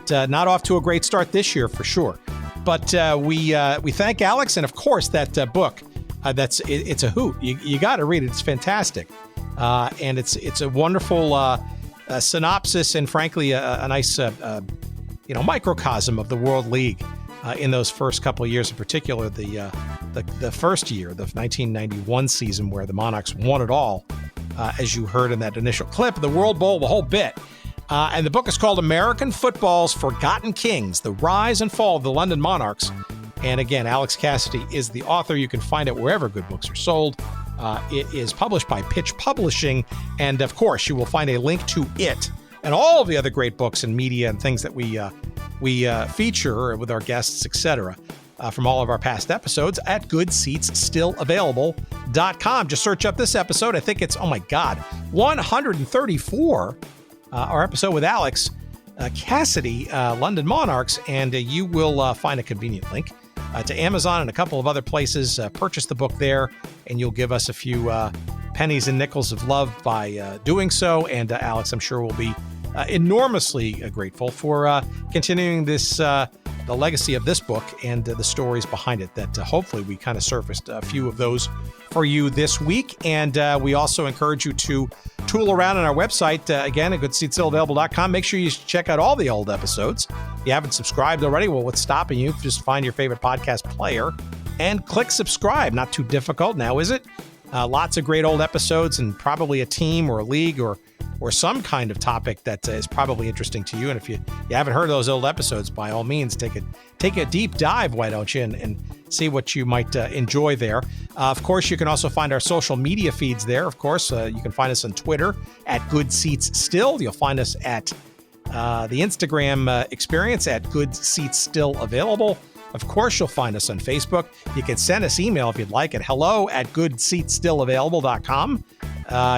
S4: Not off to a great start this year for sure. But we thank Alex, and of course that book. It's a hoot. You got to read it. It's fantastic, and it's a wonderful synopsis and frankly a nice microcosm of the World League in those first couple of years, in particular the first year, the 1991 season where the Monarchs won it all, as you heard in that initial clip, the World Bowl, the whole bit. And the book is called American Football's Forgotten Kings: The Rise and Fall of the London Monarchs. And again, Alex Cassidy is the author. You can find it wherever good books are sold. It is published by Pitch Publishing. And of course, you will find a link to it and all of the other great books and media and things that we feature with our guests, etc., from all of our past episodes at goodseatsstillavailable.com. Just search up this episode. I think it's, 134, our episode with Alex Cassidy, London Monarchs, and you will find a convenient link to Amazon and a couple of other places. Purchase the book there, and you'll give us a few pennies and nickels of love by doing so. And Alex, I'm sure, will be enormously grateful for continuing this the legacy of this book and the stories behind it that hopefully we kind of surfaced a few of those for you this week. And we also encourage you to tool around on our website, again, at goodseatsstillavailable.com. Make sure you check out all the old episodes. If you haven't subscribed already, well, what's stopping you? Just find your favorite podcast player and click subscribe. Not too difficult now, is it? Lots of great old episodes and probably a team or a league or or some kind of topic that is probably interesting to you. And if you haven't heard those old episodes, by all means, take a deep dive, why don't you, and see what you might enjoy there. Of course, you can also find our social media feeds there. Of course, you can find us on Twitter at Good Seats Still. You'll find us at the Instagram experience at Good Seats Still Available. Of course, you'll find us on Facebook. You can send us email if you'd like at hello@goodseatsstillavailable.com.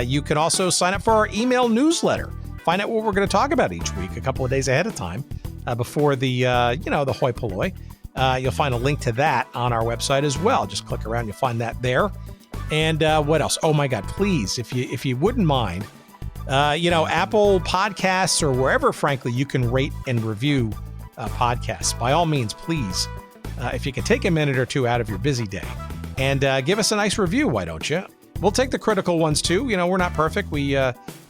S4: You can also sign up for our email newsletter. Find out what we're going to talk about each week a couple of days ahead of time before the hoi polloi. You'll find a link to that on our website as well. Just click around, you'll find that there. And what else? Oh my God, please, if you wouldn't mind, Apple Podcasts or wherever, frankly, you can rate and review podcasts. By all means, please, if you can take a minute or two out of your busy day and give us a nice review, why don't you? We'll take the critical ones too. We're not perfect. We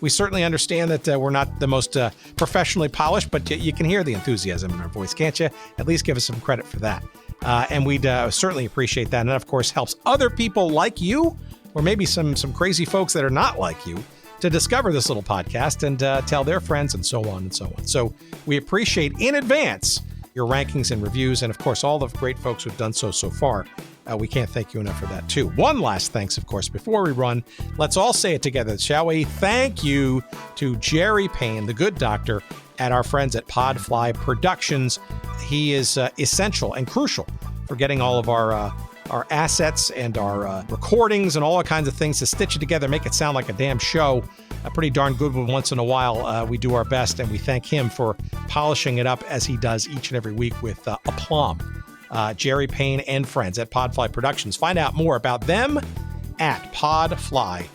S4: certainly understand that we're not the most professionally polished, but you can hear the enthusiasm in our voice, can't you? At least give us some credit for that. And we'd certainly appreciate that. And that, of course, helps other people like you, or maybe some crazy folks that are not like you, to discover this little podcast and tell their friends and so on and so on. So we appreciate in advance your rankings and reviews. And of course, all the great folks who've done so far. We can't thank you enough for that too. One last thanks, of course, before we run. Let's all say it together, shall we? Thank you to Jerry Payne, the good doctor, at our friends at Podfly Productions. He is essential and crucial for getting all of our assets and our recordings and all kinds of things to stitch it together, make it sound like a damn show. A pretty darn good one once in a while. We do our best, and we thank him for polishing it up as he does each and every week with aplomb. Jerry Payne and friends at Podfly Productions. Find out more about them at podfly.net.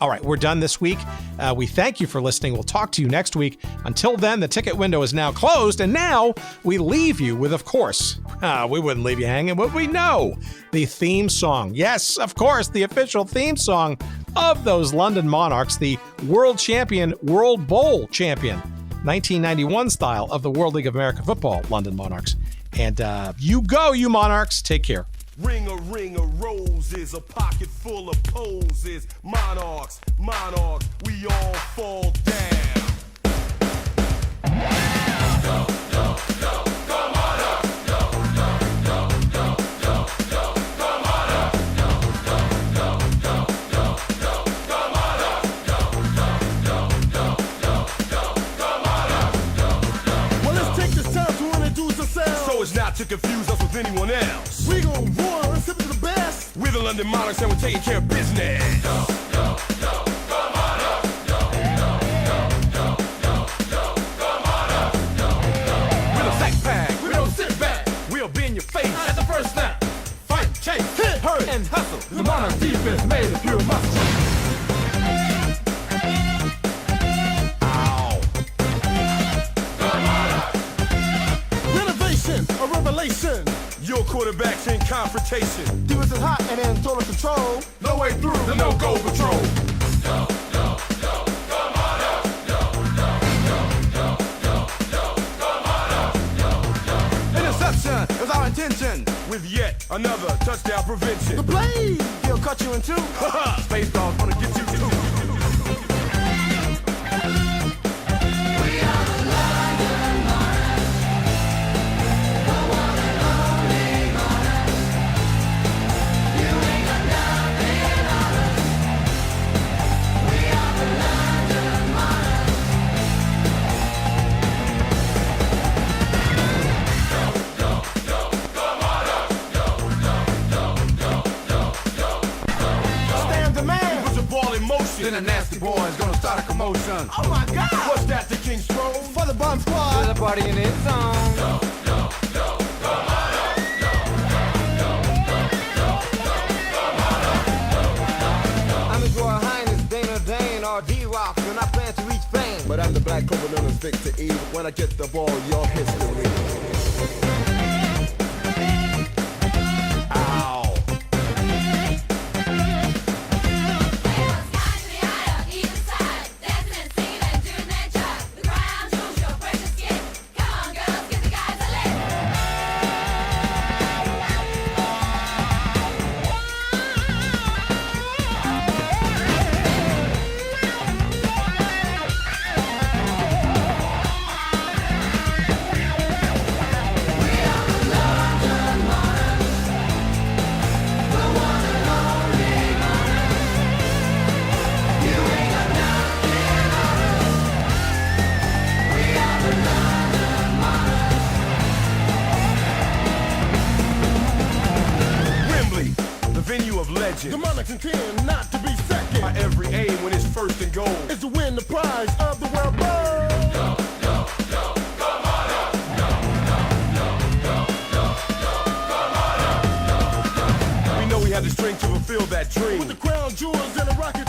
S4: All right, we're done this week. We thank you for listening. We'll talk to you next week. Until then, the ticket window is now closed, and now we leave you with, of course, we wouldn't leave you hanging, would we? No, the theme song. Yes, of course, the official theme song of those London Monarchs, the world champion, World Bowl champion, 1991 style of the World League of American Football, London Monarchs. And you go, you Monarchs. Take care.
S6: Ring a roses, a pocket full of poses. Monarchs, we all fall down. Go, go, go, go, Monarchs. Go, go, go, go, go, go, go, Monarchs. Go, go, go, go, go, go, go, Monarchs. Go, go, go, go, go, go, go, Monarchs. Go, go. Well, let's take this time to introduce ourselves, so as not to confuse us with anyone else. We gon' roar and sip to the best. We're the London Monarchs and we're taking care of business. Go, go, go, go, Monarchs. Go, go, go, go, go, go, go, Monarchs. Go, go. We're the sack pack. We don't sit back. We'll be in your face at the first snap. Fight, chase, hit, hurry, and hustle. The Monarch defense made of pure muscle. Ow. Go, Monarchs. Renovation, a revelation. Your quarterback's in confrontation. Defense is hot and in total control. No way through the no-go patrol. Go, go, go, go, Monarchs. Go, go, go, go, go, go, go, Monarchs. Go, go. Interception is our intention, with yet another touchdown prevention. The blade, he'll cut you in two. Space Dog's gonna get you too. Then a nasty boy is gonna start a commotion. Oh my God! What's that, the King's Road? For the Bum Squad. For the party in its zone. Go, go, go, go, Monarchs. Go, go, go, go, go, go, go, Monarchs. Go, go, go. I'm His Royal Highness Dana Dane or D-Rock, and I plan to reach fame. But I'm the Black Cobra known as Victor E. When I get the ball, your history.
S7: legend. The Monarchs intend not to be second. My every aim when it's first and goal is to win the prize of the world bowl. We know we have the strength to fulfill that dream. With the crown jewels and a rocket